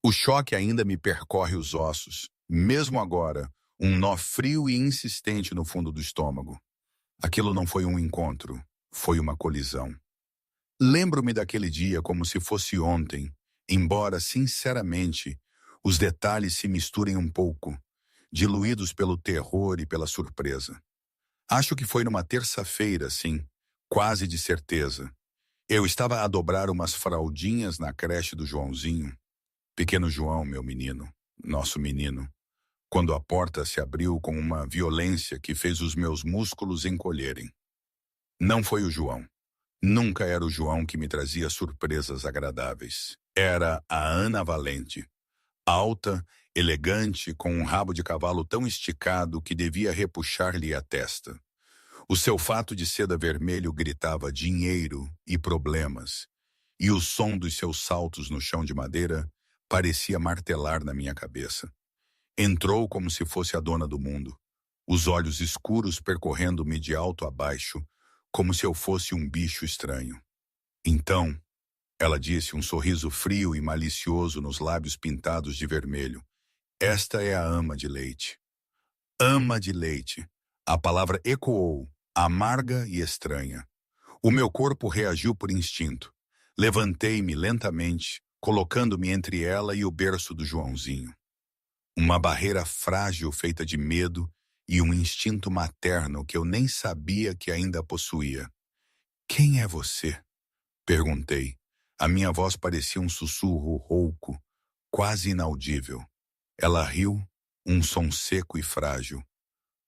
O choque ainda me percorre os ossos, mesmo agora, um nó frio e insistente no fundo do estômago. Aquilo não foi um encontro, foi uma colisão. Lembro-me daquele dia como se fosse ontem, embora, sinceramente, os detalhes se misturem um pouco, diluídos pelo terror e pela surpresa. Acho que foi numa terça-feira, sim, quase de certeza. Eu estava a dobrar umas fraldinhas na creche do Joãozinho. Pequeno João, meu menino, nosso menino, quando a porta se abriu com uma violência que fez os meus músculos encolherem. Não foi o João. Nunca era o João que me trazia surpresas agradáveis. Era a Ana Valente. Alta, elegante, com um rabo de cavalo tão esticado que devia repuxar-lhe a testa. O seu fato de seda vermelho gritava dinheiro e problemas, e o som dos seus saltos no chão de madeira parecia martelar na minha cabeça. Entrou como se fosse a dona do mundo, os olhos escuros percorrendo-me de alto a baixo, como se eu fosse um bicho estranho. Então, ela disse, um sorriso frio e malicioso nos lábios pintados de vermelho: "Esta é a ama de leite." Ama de leite. A palavra ecoou, amarga e estranha. O meu corpo reagiu por instinto. Levantei-me lentamente, colocando-me entre ela e o berço do Joãozinho. Uma barreira frágil feita de medo e um instinto materno que eu nem sabia que ainda possuía. "Quem é você?" perguntei. A minha voz parecia um sussurro rouco, quase inaudível. Ela riu, um som seco e frágil.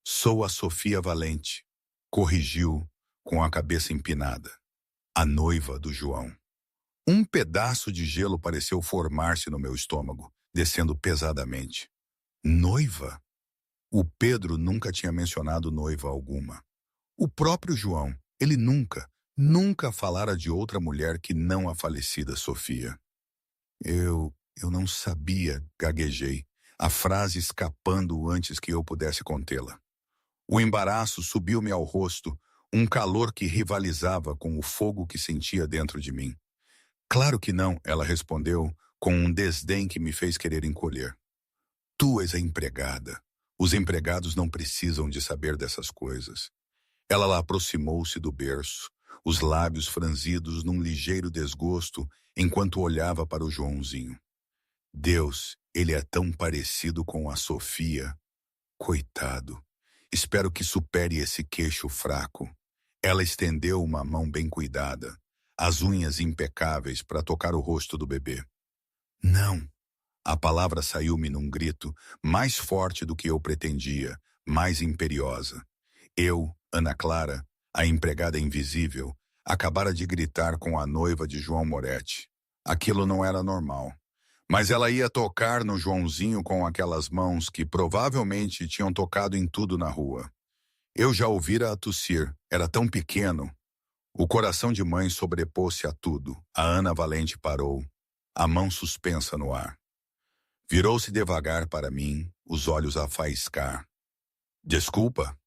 "Sou a Sofia Valente", corrigiu, com a cabeça empinada. "A noiva do João." Um pedaço de gelo pareceu formar-se no meu estômago, descendo pesadamente. Noiva? O Pedro nunca tinha mencionado noiva alguma. O próprio João, ele nunca falara de outra mulher que não a falecida Sofia. Eu não sabia, gaguejei, a frase escapando antes que eu pudesse contê-la. O embaraço subiu-me ao rosto, um calor que rivalizava com o fogo que sentia dentro de mim. "Claro que não", ela respondeu, com um desdém que me fez querer encolher. "Tu és a empregada. Os empregados não precisam de saber dessas coisas." Ela lá aproximou-se do berço, os lábios franzidos num ligeiro desgosto, enquanto olhava para o Joãozinho. "Deus, ele é tão parecido com a Sofia. Coitado. Espero que supere esse queixo fraco." Ela estendeu uma mão bem cuidada, as unhas impecáveis para tocar o rosto do bebê. "Não." A palavra saiu-me num grito, mais forte do que eu pretendia, mais imperiosa. Eu, Ana Clara, a empregada invisível, acabara de gritar com a noiva de João Moretti. Aquilo não era normal. Mas ela ia tocar no Joãozinho com aquelas mãos que provavelmente tinham tocado em tudo na rua. Eu já ouvira a tossir, era tão pequeno. O coração de mãe sobrepôs-se a tudo. A Ana Valente parou, a mão suspensa no ar. Virou-se devagar para mim, os olhos a faiscar. "Desculpa."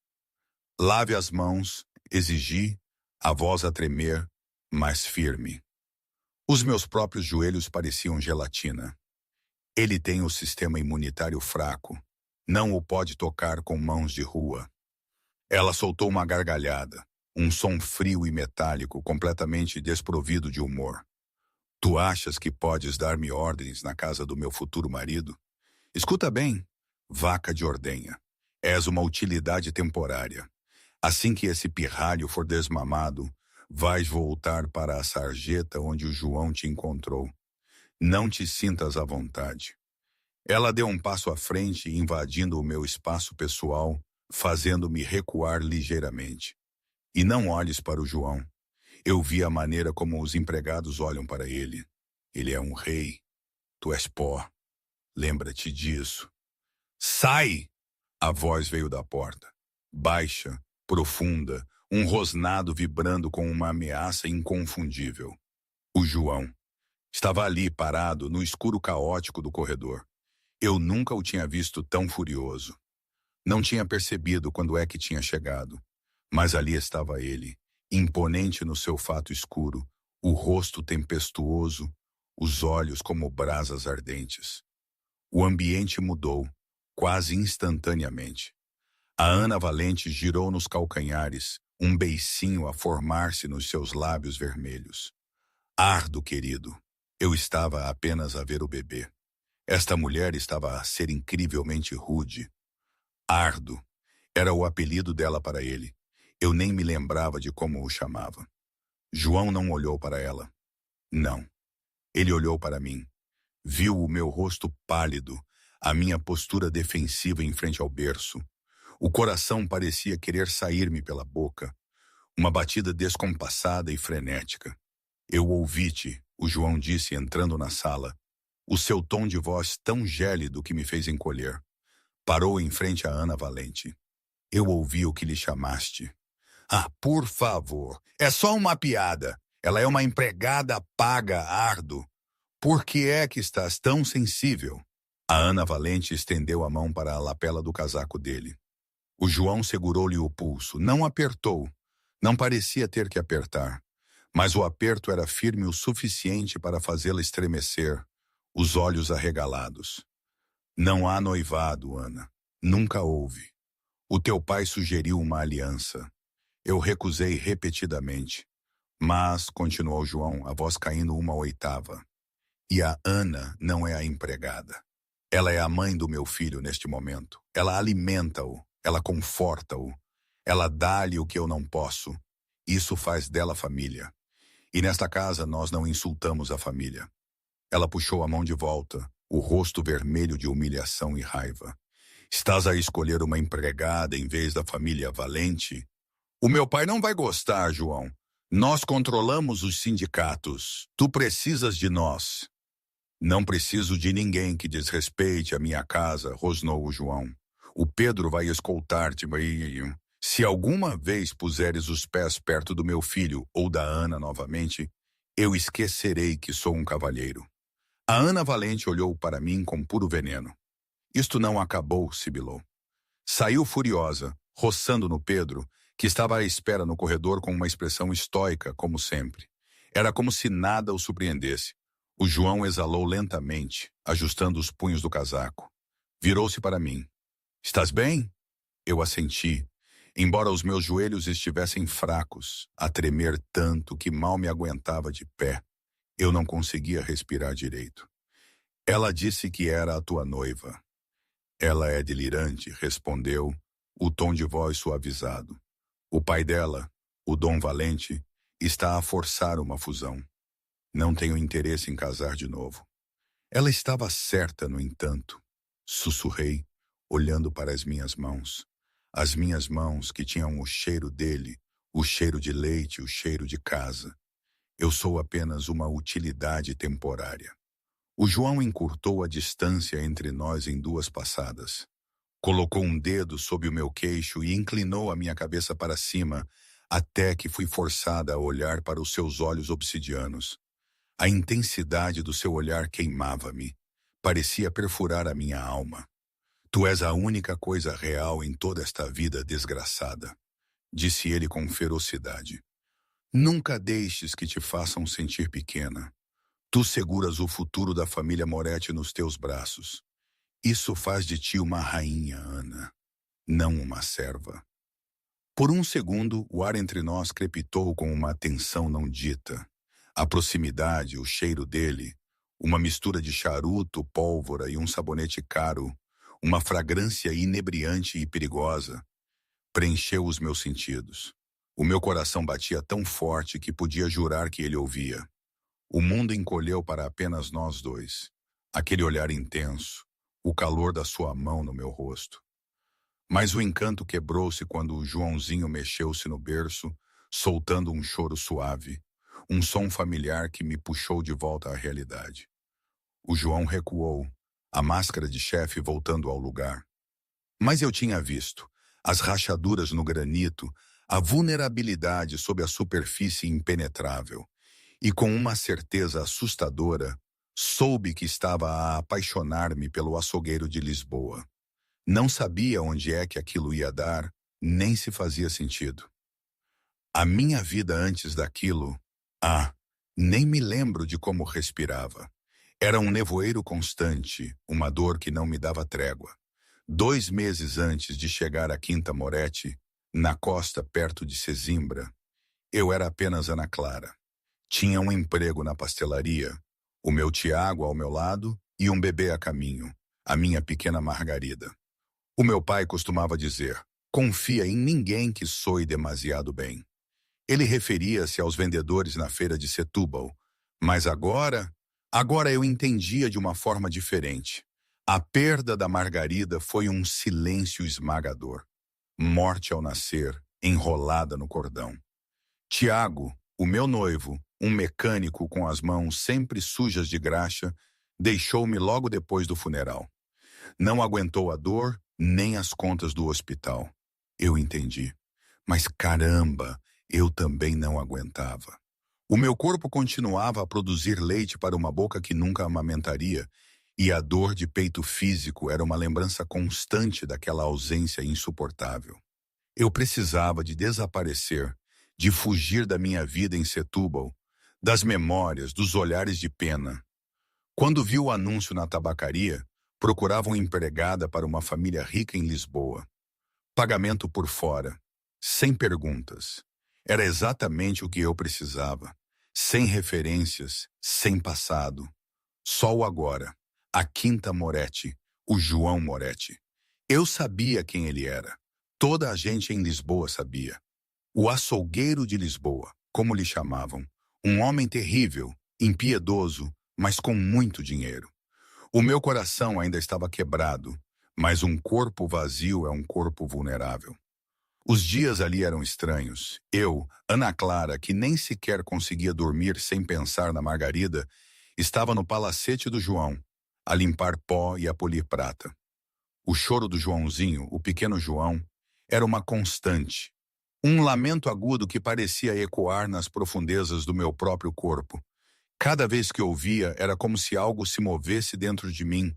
"Lave as mãos", exigi, a voz a tremer, mas firme. Os meus próprios joelhos pareciam gelatina. "Ele tem o sistema imunitário fraco. Não o pode tocar com mãos de rua." Ela soltou uma gargalhada, um som frio e metálico, completamente desprovido de humor. "Tu achas que podes dar-me ordens na casa do meu futuro marido? Escuta bem, vaca de ordenha. És uma utilidade temporária. Assim que esse pirralho for desmamado, vais voltar para a sarjeta onde o João te encontrou. Não te sintas à vontade." Ela deu um passo à frente, invadindo o meu espaço pessoal, fazendo-me recuar ligeiramente. "E não olhes para o João." Eu vi a maneira como os empregados olham para ele. Ele é um rei. Tu és pó. Lembra-te disso. "Sai!" A voz veio da porta. Baixa, profunda, um rosnado vibrando com uma ameaça inconfundível. O João estava ali, parado, no escuro caótico do corredor. Eu nunca o tinha visto tão furioso. Não tinha percebido quando é que tinha chegado. Mas ali estava ele, imponente no seu fato escuro, o rosto tempestuoso, os olhos como brasas ardentes. O ambiente mudou, quase instantaneamente. A Ana Valente girou nos calcanhares, um beicinho a formar-se nos seus lábios vermelhos. Ardo, querido. Eu estava apenas a ver o bebê. Esta mulher estava a ser incrivelmente rude. Ardo. Era o apelido dela para ele. Eu nem me lembrava de como o chamava. João não olhou para ela. Não. Ele olhou para mim. Viu o meu rosto pálido, a minha postura defensiva em frente ao berço. O coração parecia querer sair-me pela boca. Uma batida descompassada e frenética. Eu ouvi-te, o João disse entrando na sala. O seu tom de voz tão gélido que me fez encolher. Parou em frente a Ana Valente. Eu ouvi o que lhe chamaste. Ah, por favor, é só uma piada. Ela é uma empregada paga, Ardo. Por que é que estás tão sensível? A Ana Valente estendeu a mão para a lapela do casaco dele. O João segurou-lhe o pulso. Não apertou. Não parecia ter que apertar. Mas o aperto era firme o suficiente para fazê-la estremecer, os olhos arregalados. Não há noivado, Ana. Nunca houve. O teu pai sugeriu uma aliança. Eu recusei repetidamente. Mas, continuou João, a voz caindo uma oitava, e a Ana não é a empregada. Ela é a mãe do meu filho neste momento. Ela alimenta-o, ela conforta-o, ela dá-lhe o que eu não posso. Isso faz dela família. E nesta casa nós não insultamos a família. Ela puxou a mão de volta, o rosto vermelho de humilhação e raiva. Estás a escolher uma empregada em vez da família Valente? O meu pai não vai gostar, João. Nós controlamos os sindicatos. Tu precisas de nós. Não preciso de ninguém que desrespeite a minha casa, rosnou o João. O Pedro vai escoltar-te. Se alguma vez puseres os pés perto do meu filho ou da Ana novamente, eu esquecerei que sou um cavalheiro. A Ana Valente olhou para mim com puro veneno. Isto não acabou, sibilou. Saiu furiosa, roçando no Pedro, que estava à espera no corredor com uma expressão estoica, como sempre. Era como se nada o surpreendesse. O João exalou lentamente, ajustando os punhos do casaco. Virou-se para mim. Estás bem? Eu assenti, embora os meus joelhos estivessem fracos, a tremer tanto que mal me aguentava de pé. Eu não conseguia respirar direito. Ela disse que era a tua noiva. Ela é delirante, respondeu, o tom de voz suavizado. O pai dela, o Dom Valente, está a forçar uma fusão. Não tenho interesse em casar de novo. Ela estava certa, no entanto. Sussurrei, olhando para as minhas mãos. As minhas mãos que tinham o cheiro dele, o cheiro de leite, o cheiro de casa. Eu sou apenas uma utilidade temporária. O João encurtou a distância entre nós em duas passadas. Colocou um dedo sob o meu queixo e inclinou a minha cabeça para cima, até que fui forçada a olhar para os seus olhos obsidianos. A intensidade do seu olhar queimava-me. Parecia perfurar a minha alma. Tu és a única coisa real em toda esta vida desgraçada, disse ele com ferocidade. Nunca deixes que te façam sentir pequena. Tu seguras o futuro da família Moretti nos teus braços. Isso faz de ti uma rainha, Ana, não uma serva. Por um segundo, o ar entre nós crepitou com uma tensão não dita. A proximidade, o cheiro dele, uma mistura de charuto, pólvora e um sabonete caro, uma fragrância inebriante e perigosa, preencheu os meus sentidos. O meu coração batia tão forte que podia jurar que ele ouvia. O mundo encolheu para apenas nós dois. Aquele olhar intenso, o calor da sua mão no meu rosto. Mas o encanto quebrou-se quando o Joãozinho mexeu-se no berço, soltando um choro suave, um som familiar que me puxou de volta à realidade. O João recuou, a máscara de chefe voltando ao lugar. Mas eu tinha visto as rachaduras no granito, a vulnerabilidade sob a superfície impenetrável, e com uma certeza assustadora, soube que estava a apaixonar-me pelo açougueiro de Lisboa. Não sabia onde é que aquilo ia dar, nem se fazia sentido. A minha vida antes daquilo, Nem me lembro de como respirava. Era um nevoeiro constante, uma dor que não me dava trégua. 2 meses antes de chegar à Quinta Moretti, na costa perto de Sesimbra, eu era apenas Ana Clara. Tinha um emprego na pastelaria, o meu Tiago ao meu lado e um bebê a caminho, a minha pequena Margarida. O meu pai costumava dizer: confia em ninguém que soe demasiado bem. Ele referia-se aos vendedores na feira de Setúbal, mas agora eu entendia de uma forma diferente. A perda da Margarida foi um silêncio esmagador. Morte ao nascer, enrolada no cordão. Tiago, o meu noivo, um mecânico com as mãos sempre sujas de graxa, deixou-me logo depois do funeral. Não aguentou a dor, nem as contas do hospital. Eu entendi. Mas caramba, eu também não aguentava. O meu corpo continuava a produzir leite para uma boca que nunca amamentaria, e a dor de peito físico era uma lembrança constante daquela ausência insuportável. Eu precisava de desaparecer, de fugir da minha vida em Setúbal, das memórias, dos olhares de pena. Quando vi o anúncio na tabacaria, procuravam empregada para uma família rica em Lisboa. Pagamento por fora, sem perguntas. Era exatamente o que eu precisava. Sem referências, sem passado. Só o agora. A Quinta Moretti, o João Moretti. Eu sabia quem ele era. Toda a gente em Lisboa sabia. O açougueiro de Lisboa, como lhe chamavam. Um homem terrível, impiedoso, mas com muito dinheiro. O meu coração ainda estava quebrado, mas um corpo vazio é um corpo vulnerável. Os dias ali eram estranhos. Eu, Ana Clara, que nem sequer conseguia dormir sem pensar na Margarida, estava no palacete do João, a limpar pó e a polir prata. O choro do Joãozinho, o pequeno João, era uma constante. Um lamento agudo que parecia ecoar nas profundezas do meu próprio corpo. Cada vez que ouvia, era como se algo se movesse dentro de mim,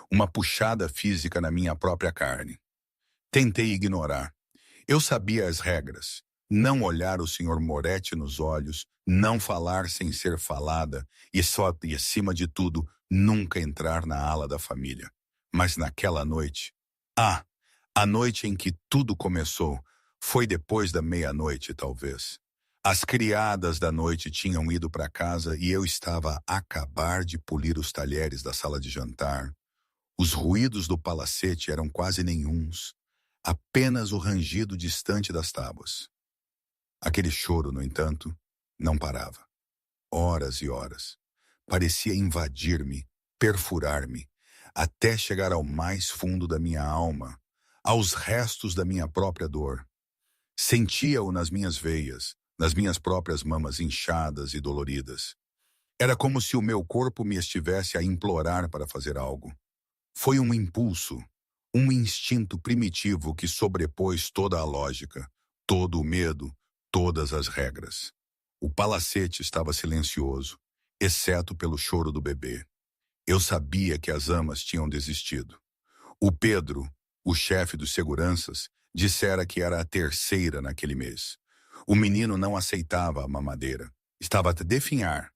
uma puxada física na minha própria carne. Tentei ignorar. Eu sabia as regras. Não olhar o Sr. Moretti nos olhos, não falar sem ser falada e acima de tudo, nunca entrar na ala da família. Mas naquela noite... a noite em que tudo começou, foi depois da meia-noite, talvez. As criadas da noite tinham ido para casa e eu estava a acabar de polir os talheres da sala de jantar. Os ruídos do palacete eram quase nenhuns, apenas o rangido distante das tábuas. Aquele choro, no entanto, não parava. Horas e horas. Parecia invadir-me, perfurar-me, até chegar ao mais fundo da minha alma, aos restos da minha própria dor. Sentia-o nas minhas veias, nas minhas próprias mamas inchadas e doloridas. Era como se o meu corpo me estivesse a implorar para fazer algo. Foi um impulso, um instinto primitivo que sobrepôs toda a lógica, todo o medo, todas as regras. O palacete estava silencioso, exceto pelo choro do bebê. Eu sabia que as amas tinham desistido. O Pedro, o chefe dos seguranças, dissera que era a terceira naquele mês. O menino não aceitava a mamadeira. Estava a definhar.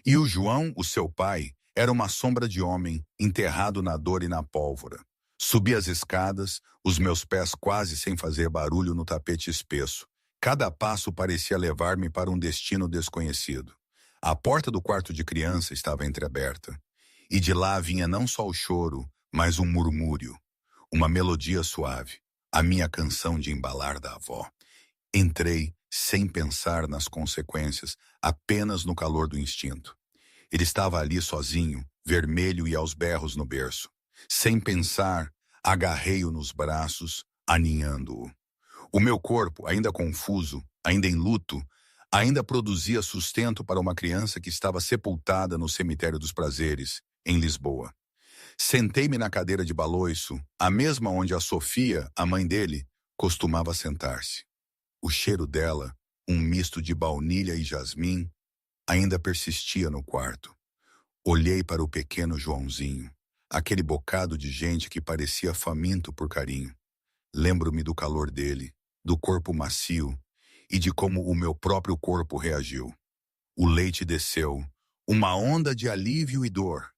E o João, o seu pai, era uma sombra de homem, enterrado na dor e na pólvora. Subi as escadas, os meus pés quase sem fazer barulho no tapete espesso. Cada passo parecia levar-me para um destino desconhecido. A porta do quarto de criança estava entreaberta. E de lá vinha não só o choro, mas um murmúrio. Uma melodia suave. A minha canção de embalar da avó. Entrei, sem pensar nas consequências, apenas no calor do instinto. Ele estava ali sozinho, vermelho e aos berros no berço. Sem pensar, agarrei-o nos braços, aninhando-o. O meu corpo, ainda confuso, ainda em luto, ainda produzia sustento para uma criança que estava sepultada no cemitério dos Prazeres, em Lisboa. Sentei-me na cadeira de baloiço, a mesma onde a Sofia, a mãe dele, costumava sentar-se. O cheiro dela, um misto de baunilha e jasmim, ainda persistia no quarto. Olhei para o pequeno Joãozinho, aquele bocado de gente que parecia faminto por carinho. Lembro-me do calor dele, do corpo macio e de como o meu próprio corpo reagiu. O leite desceu, uma onda de alívio e dor.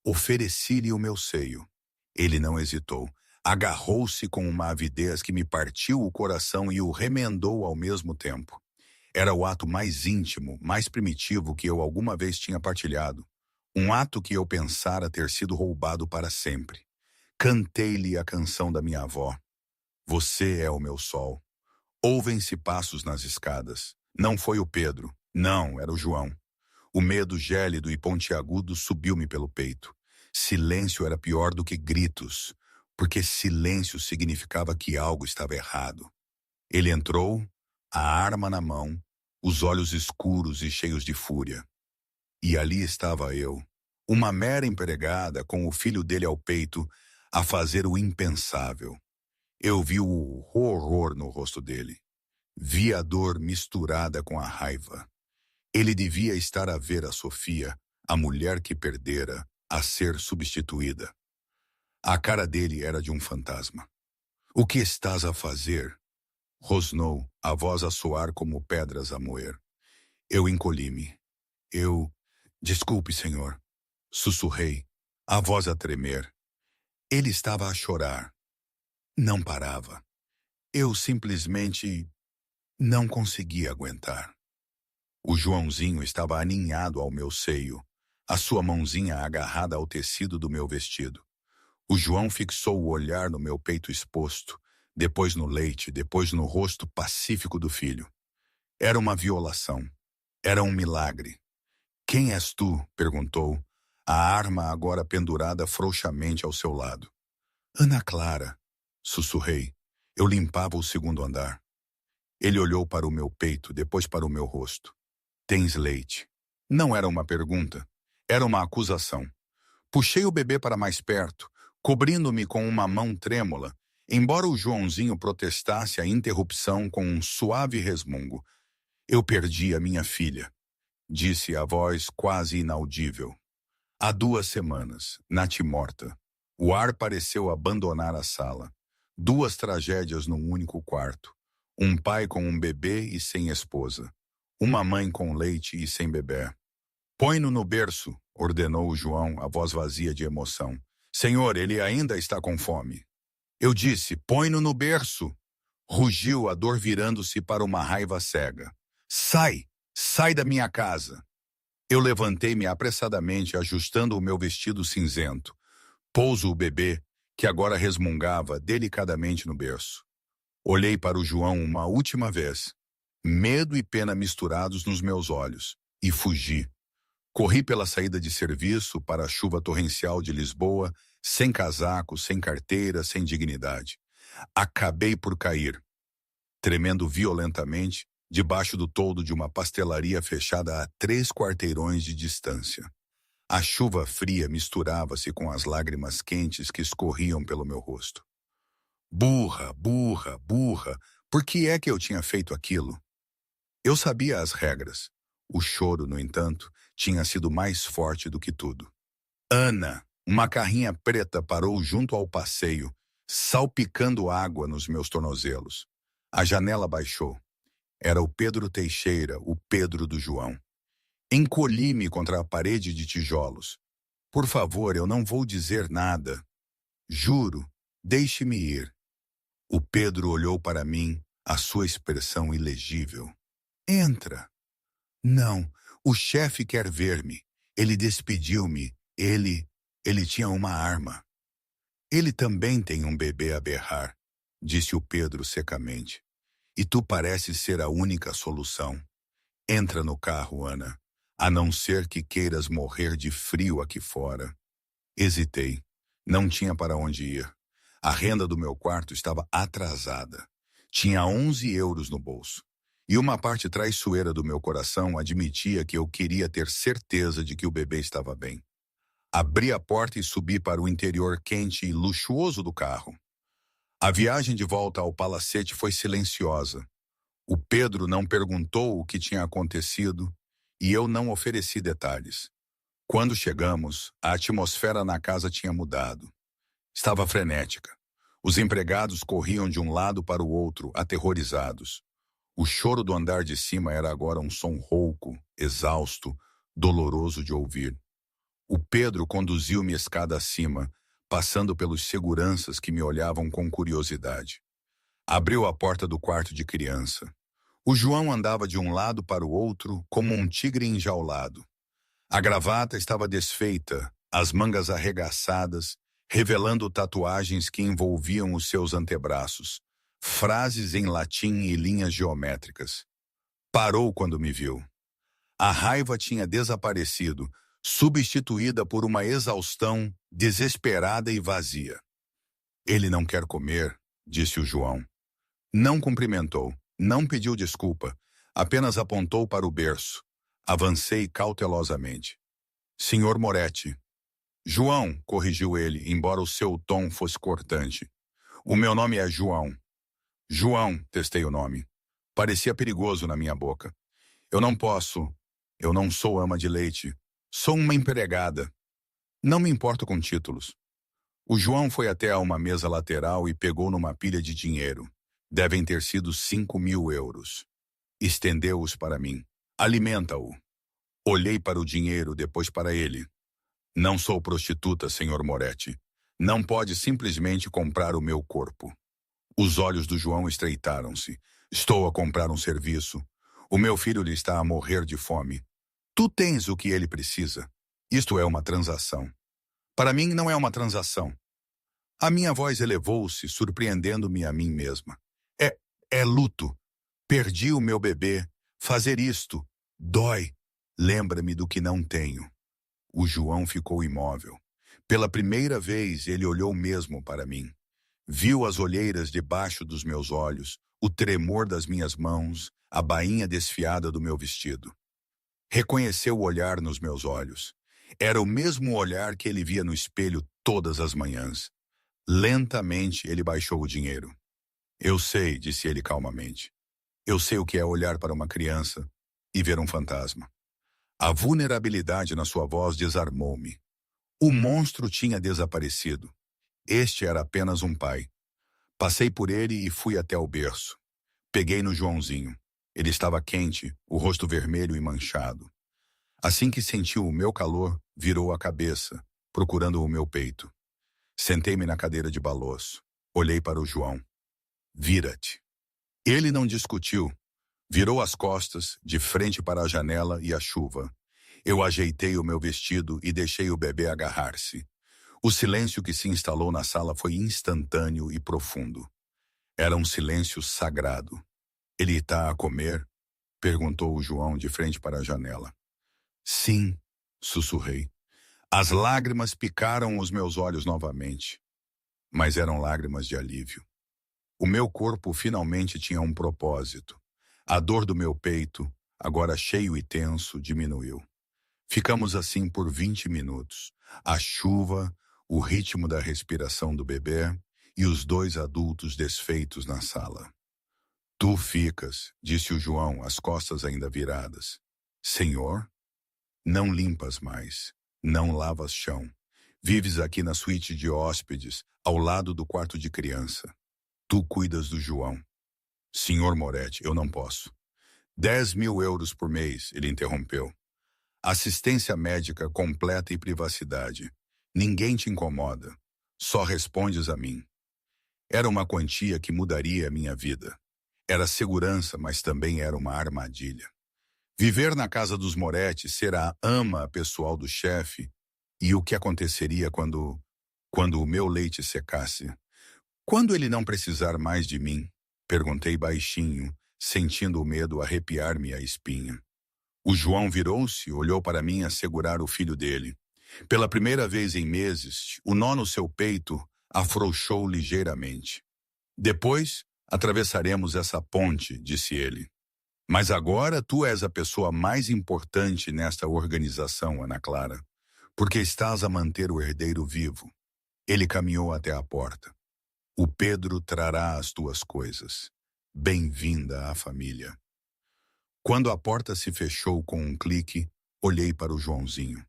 Ofereci-lhe o meu seio. Ele não hesitou. Agarrou-se com uma avidez que me partiu o coração e o remendou ao mesmo tempo. Era o ato mais íntimo, mais primitivo que eu alguma vez tinha partilhado. Um ato que eu pensara ter sido roubado para sempre. Cantei-lhe a canção da minha avó. Você é o meu sol. Ouvem-se passos nas escadas. Não foi o Pedro. Não, era o João. O medo gélido e pontiagudo subiu-me pelo peito. Silêncio era pior do que gritos, porque silêncio significava que algo estava errado. Ele entrou, a arma na mão, os olhos escuros e cheios de fúria. E ali estava eu, uma mera empregada com o filho dele ao peito, a fazer o impensável. Eu vi o horror no rosto dele. Vi a dor misturada com a raiva. Ele devia estar a ver a Sofia, a mulher que perdera, a ser substituída. A cara dele era de um fantasma. O que estás a fazer? Rosnou, a voz a soar como pedras a moer. Eu encolhi-me. Desculpe, senhor. Sussurrei, a voz a tremer. Ele estava a chorar. Não parava. Eu simplesmente não conseguia aguentar. O Joãozinho estava aninhado ao meu seio, a sua mãozinha agarrada ao tecido do meu vestido. O João fixou o olhar no meu peito exposto, depois no leite, depois no rosto pacífico do filho. Era uma violação. Era um milagre. Quem és tu? Perguntou, a arma agora pendurada frouxamente ao seu lado. Ana Clara, sussurrei. Eu limpava o segundo andar. Ele olhou para o meu peito, depois para o meu rosto. Tens leite? Não era uma pergunta, era uma acusação. Puxei o bebê para mais perto, cobrindo-me com uma mão trêmula, embora o Joãozinho protestasse a interrupção com um suave resmungo. Eu perdi a minha filha, disse a voz quase inaudível. Há 2 semanas, natimorta. O ar pareceu abandonar a sala. 2 tragédias num único quarto. Um pai com um bebê e sem esposa. Uma mãe com leite e sem bebê. Põe-no no berço, ordenou o João, a voz vazia de emoção. Senhor, ele ainda está com fome. Eu disse, põe-no no berço. Rugiu a dor virando-se para uma raiva cega. Sai! Sai da minha casa! Eu levantei-me apressadamente, ajustando o meu vestido cinzento. Pouso o bebê, que agora resmungava delicadamente no berço. Olhei para o João uma última vez. Medo e pena misturados nos meus olhos, e fugi. Corri pela saída de serviço para a chuva torrencial de Lisboa, sem casaco, sem carteira, sem dignidade. Acabei por cair, tremendo violentamente, debaixo do toldo de uma pastelaria fechada a 3 quarteirões de distância. A chuva fria misturava-se com as lágrimas quentes que escorriam pelo meu rosto. Burra, burra, burra, por que é que eu tinha feito aquilo? Eu sabia as regras. O choro, no entanto, tinha sido mais forte do que tudo. Ana, uma carrinha preta parou junto ao passeio, salpicando água nos meus tornozelos. A janela baixou. Era o Pedro Teixeira, o Pedro do João. Encolhi-me contra a parede de tijolos. Por favor, eu não vou dizer nada. Juro, deixe-me ir. O Pedro olhou para mim, a sua expressão ilegível. Entra. Não, o chefe quer ver-me. Ele despediu-me. Ele tinha uma arma. Ele também tem um bebê a berrar, disse o Pedro secamente. E tu pareces ser a única solução. Entra no carro, Ana, a não ser que queiras morrer de frio aqui fora. Hesitei. Não tinha para onde ir. A renda do meu quarto estava atrasada. Tinha 11 euros no bolso. E uma parte traiçoeira do meu coração admitia que eu queria ter certeza de que o bebê estava bem. Abri a porta e subi para o interior quente e luxuoso do carro. A viagem de volta ao palacete foi silenciosa. O Pedro não perguntou o que tinha acontecido e eu não ofereci detalhes. Quando chegamos, a atmosfera na casa tinha mudado. Estava frenética. Os empregados corriam de um lado para o outro, aterrorizados. O choro do andar de cima era agora um som rouco, exausto, doloroso de ouvir. O Pedro conduziu-me escada acima, passando pelos seguranças que me olhavam com curiosidade. Abriu a porta do quarto de criança. O João andava de um lado para o outro como um tigre enjaulado. A gravata estava desfeita, as mangas arregaçadas, revelando tatuagens que envolviam os seus antebraços, frases em latim e linhas geométricas. Parou quando me viu. A raiva tinha desaparecido, substituída por uma exaustão desesperada e vazia. Ele não quer comer, disse o João. Não cumprimentou, não pediu desculpa, apenas apontou para o berço. Avancei cautelosamente. Senhor Moretti. João, corrigiu ele, embora o seu tom fosse cortante. O meu nome é João. João, testei o nome. Parecia perigoso na minha boca. Eu não posso. Eu não sou ama de leite. Sou uma empregada. Não me importo com títulos. O João foi até a uma mesa lateral e pegou numa pilha de dinheiro. Devem ter sido 5.000 euros. Estendeu-os para mim. Alimenta-o. Olhei para o dinheiro, depois para ele. Não sou prostituta, senhor Moretti. Não pode simplesmente comprar o meu corpo. Os olhos do João estreitaram-se. Estou a comprar um serviço. O meu filho lhe está a morrer de fome. Tu tens o que ele precisa. Isto é uma transação. Para mim não é uma transação. A minha voz elevou-se, surpreendendo-me a mim mesma. É luto. Perdi o meu bebê. Fazer isto dói. Lembra-me do que não tenho. O João ficou imóvel. Pela primeira vez ele olhou mesmo para mim. Viu as olheiras debaixo dos meus olhos, o tremor das minhas mãos, a bainha desfiada do meu vestido. Reconheceu o olhar nos meus olhos. Era o mesmo olhar que ele via no espelho todas as manhãs. Lentamente ele baixou o dinheiro. Eu sei, disse ele calmamente. Eu sei o que é olhar para uma criança e ver um fantasma. A vulnerabilidade na sua voz desarmou-me. O monstro tinha desaparecido. Este era apenas um pai. Passei por ele e fui até o berço. Peguei no Joãozinho. Ele estava quente, o rosto vermelho e manchado. Assim que sentiu o meu calor, virou a cabeça, procurando o meu peito. Sentei-me na cadeira de balouço. Olhei para o João. Vira-te. Ele não discutiu. Virou as costas, de frente para a janela e a chuva. Eu ajeitei o meu vestido e deixei o bebê agarrar-se. O silêncio que se instalou na sala foi instantâneo e profundo. Era um silêncio sagrado. Ele está a comer? Perguntou o João de frente para a janela. Sim, sussurrei. As lágrimas picaram os meus olhos novamente. Mas eram lágrimas de alívio. O meu corpo finalmente tinha um propósito. A dor do meu peito, agora cheio e tenso, diminuiu. Ficamos assim por 20 minutos. A chuva, o ritmo da respiração do bebê e os dois adultos desfeitos na sala. Tu ficas, disse o João, as costas ainda viradas. Senhor? Não limpas mais, não lavas chão. Vives aqui na suíte de hóspedes, ao lado do quarto de criança. Tu cuidas do João. Senhor Moretti, eu não posso. 10.000 euros por mês, ele interrompeu. Assistência médica completa e privacidade. Ninguém te incomoda. Só respondes a mim. Era uma quantia que mudaria a minha vida. Era segurança, mas também era uma armadilha. Viver na casa dos Moretti, ser a ama pessoal do chefe, e o que aconteceria quando o meu leite secasse? Quando ele não precisar mais de mim? Perguntei baixinho, sentindo o medo arrepiar-me a espinha. O João virou-se, olhou para mim a segurar o filho dele. Pela primeira vez em meses, o nó no seu peito afrouxou ligeiramente. Depois, atravessaremos essa ponte, disse ele. Mas agora tu és a pessoa mais importante nesta organização, Ana Clara, porque estás a manter o herdeiro vivo. Ele caminhou até a porta. O Pedro trará as tuas coisas. Bem-vinda à família. Quando a porta se fechou com um clique, olhei para o Joãozinho.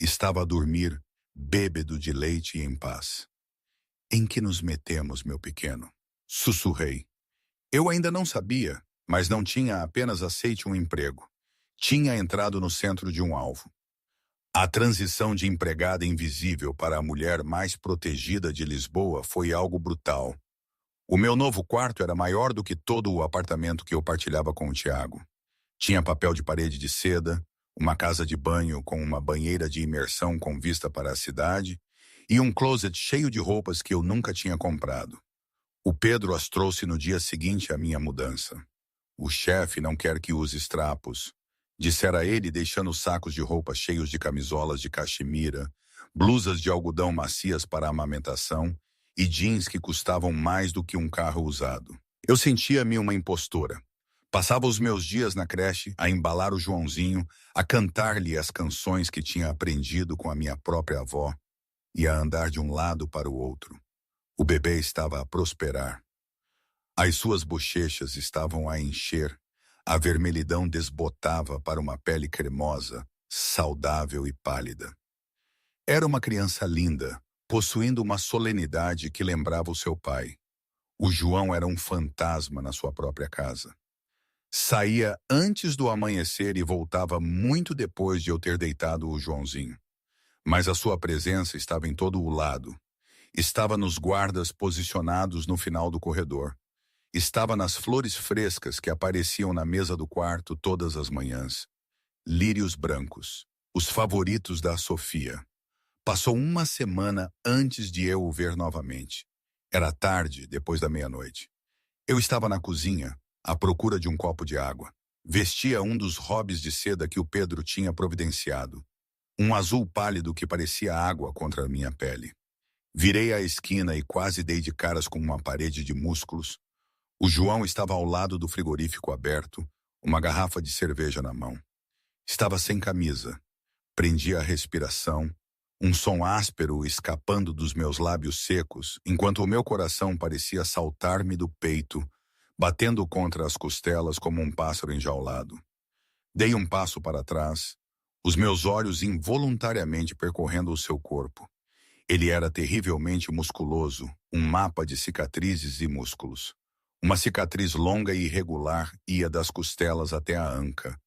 Estava a dormir, bêbedo de leite e em paz. Em que nos metemos, meu pequeno? Sussurrei. Eu ainda não sabia. mas não tinha apenas aceite um emprego. Tinha entrado no centro de um alvo. A transição de empregada invisível para a mulher mais protegida de Lisboa foi algo brutal. O meu novo quarto era maior do que todo o apartamento que eu partilhava com o Tiago. Tinha papel de parede de seda, uma casa de banho com uma banheira de imersão com vista para a cidade e um closet cheio de roupas que eu nunca tinha comprado. O Pedro as trouxe no dia seguinte à minha mudança. O chefe não quer que use trapos, dissera ele, deixando sacos de roupas cheios de camisolas de caxemira, blusas de algodão macias para a amamentação e jeans que custavam mais do que um carro usado. Eu sentia-me uma impostora. Passava os meus dias na creche a embalar o Joãozinho, a cantar-lhe as canções que tinha aprendido com a minha própria avó e a andar de um lado para o outro. O bebê estava a prosperar. As suas bochechas estavam a encher, a vermelhidão desbotava para uma pele cremosa, saudável e pálida. Era uma criança linda, possuindo uma solenidade que lembrava o seu pai. O João era um fantasma na sua própria casa. Saía antes do amanhecer e voltava muito depois de eu ter deitado o Joãozinho. Mas a sua presença estava em todo o lado. Estava nos guardas posicionados no final do corredor. Estava nas flores frescas que apareciam na mesa do quarto todas as manhãs. Lírios brancos, os favoritos da Sofia. Passou uma semana antes de eu o ver novamente. Era tarde, depois da meia-noite. Eu estava na cozinha, à procura de um copo de água. Vestia um dos hobbies de seda que o Pedro tinha providenciado. Um azul pálido que parecia água contra a minha pele. Virei à esquina e quase dei de caras com uma parede de músculos. O João estava ao lado do frigorífico aberto, uma garrafa de cerveja na mão. Estava sem camisa. Prendia a respiração, um som áspero escapando dos meus lábios secos, enquanto o meu coração parecia saltar-me do peito, batendo contra as costelas como um pássaro enjaulado. Dei um passo para trás, os meus olhos involuntariamente percorrendo o seu corpo. Ele era terrivelmente musculoso, um mapa de cicatrizes e músculos. Uma cicatriz longa e irregular ia das costelas até a anca.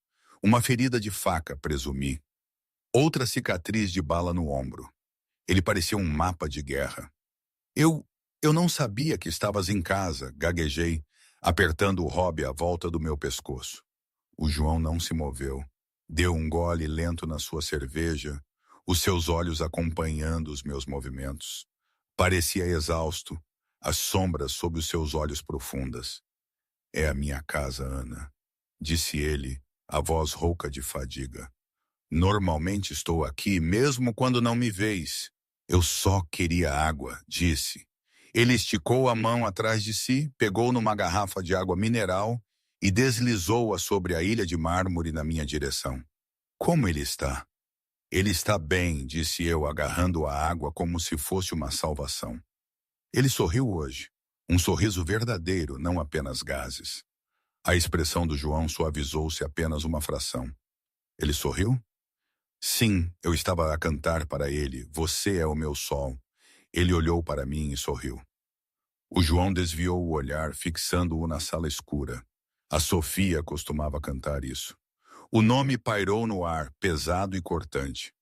Uma ferida de faca, presumi. Outra cicatriz de bala no ombro. Ele parecia um mapa de guerra. Eu não sabia que estavas em casa, gaguejei, apertando o hobby à volta do meu pescoço. O João não se moveu. Deu um gole lento na sua cerveja, os seus olhos acompanhando os meus movimentos. Parecia exausto, as sombras sob os seus olhos profundas. É a minha casa, Ana, disse ele, a voz rouca de fadiga. Normalmente estou aqui mesmo quando não me vês. Eu só queria água, disse. Ele esticou a mão atrás de si, pegou numa garrafa de água mineral e deslizou-a sobre a ilha de mármore na minha direção. Como ele está? Ele está bem, disse eu, agarrando a água como se fosse uma salvação. Ele sorriu hoje. Um sorriso verdadeiro, não apenas gases. A expressão do João suavizou-se apenas uma fração. Ele sorriu? Sim, eu estava a cantar para ele, você é o meu sol. Ele olhou para mim e sorriu. O João desviou o olhar, fixando-o na sala escura. A Sofia costumava cantar isso. O nome pairou no ar, pesado e cortante.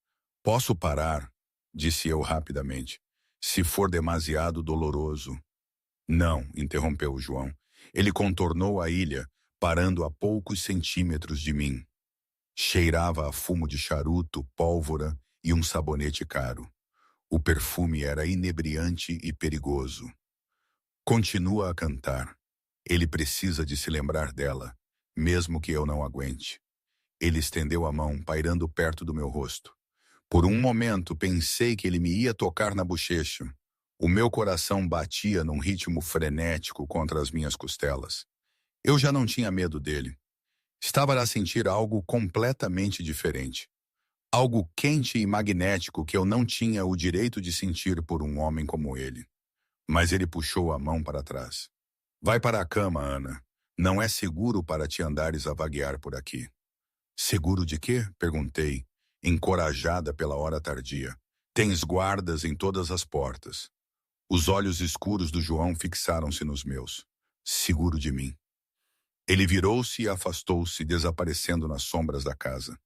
Posso parar? Disse eu rapidamente. Se for demasiado doloroso. Não, interrompeu o João. Ele contornou a ilha, parando a poucos centímetros de mim. Cheirava a fumo de charuto, pólvora e um sabonete caro. O perfume era inebriante e perigoso. Continua a cantar. Ele precisa de se lembrar dela, mesmo que eu não aguente. Ele estendeu a mão, pairando perto do meu rosto. Por um momento pensei que ele me ia tocar na bochecha. O meu coração batia num ritmo frenético contra as minhas costelas. Eu já não tinha medo dele. Estava a sentir algo completamente diferente. Algo quente e magnético que eu não tinha o direito de sentir por um homem como ele. Mas ele puxou a mão para trás. Vai para a cama, Ana. Não é seguro para te andares a vaguear por aqui. Seguro de quê? Perguntei, encorajada pela hora tardia. Tens guardas em todas as portas. Os olhos escuros do João fixaram-se nos meus. Seguro de mim. Ele virou-se e afastou-se, desaparecendo nas sombras da casa.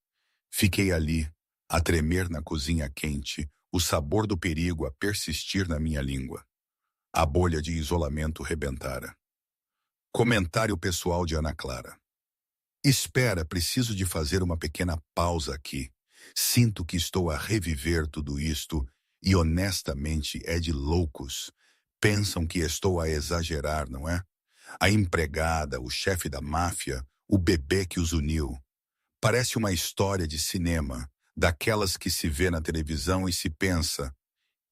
Fiquei ali, a tremer na cozinha quente, o sabor do perigo a persistir na minha língua. A bolha de isolamento rebentara. Comentário pessoal de Ana Clara. Espera, preciso de fazer uma pequena pausa aqui. Sinto que estou a reviver tudo isto e honestamente é de loucos. Pensam que estou a exagerar, não é? A empregada, o chefe da máfia, o bebê que os uniu. Parece uma história de cinema, daquelas que se vê na televisão e se pensa,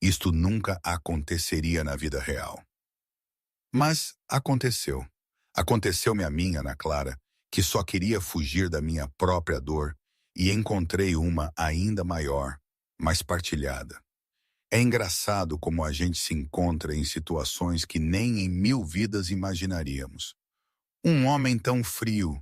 isto nunca aconteceria na vida real. Mas aconteceu. Aconteceu-me a mim, Ana Clara, que só queria fugir da minha própria dor e encontrei uma ainda maior, mais partilhada. É engraçado como a gente se encontra em situações que nem em 1000 vidas imaginaríamos. Um homem tão frio,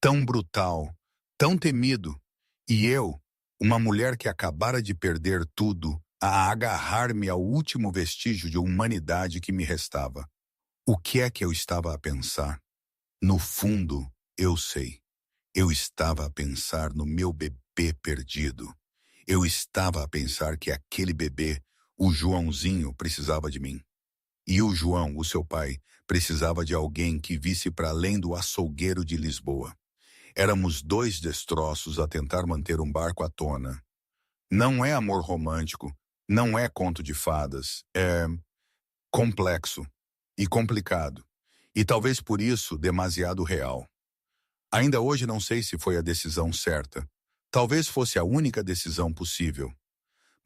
tão brutal, tão temido, e eu, uma mulher que acabara de perder tudo, a agarrar-me ao último vestígio de humanidade que me restava. O que é que eu estava a pensar? No fundo, eu sei. Eu estava a pensar no meu bebê perdido. Eu estava a pensar que aquele bebê, o Joãozinho, precisava de mim. E o João, o seu pai, precisava de alguém que visse para além do açougueiro de Lisboa. Éramos 2 destroços a tentar manter um barco à tona. Não é amor romântico, não é conto de fadas, é complexo e complicado. E talvez por isso demasiado real. Ainda hoje não sei se foi a decisão certa. Talvez fosse a única decisão possível.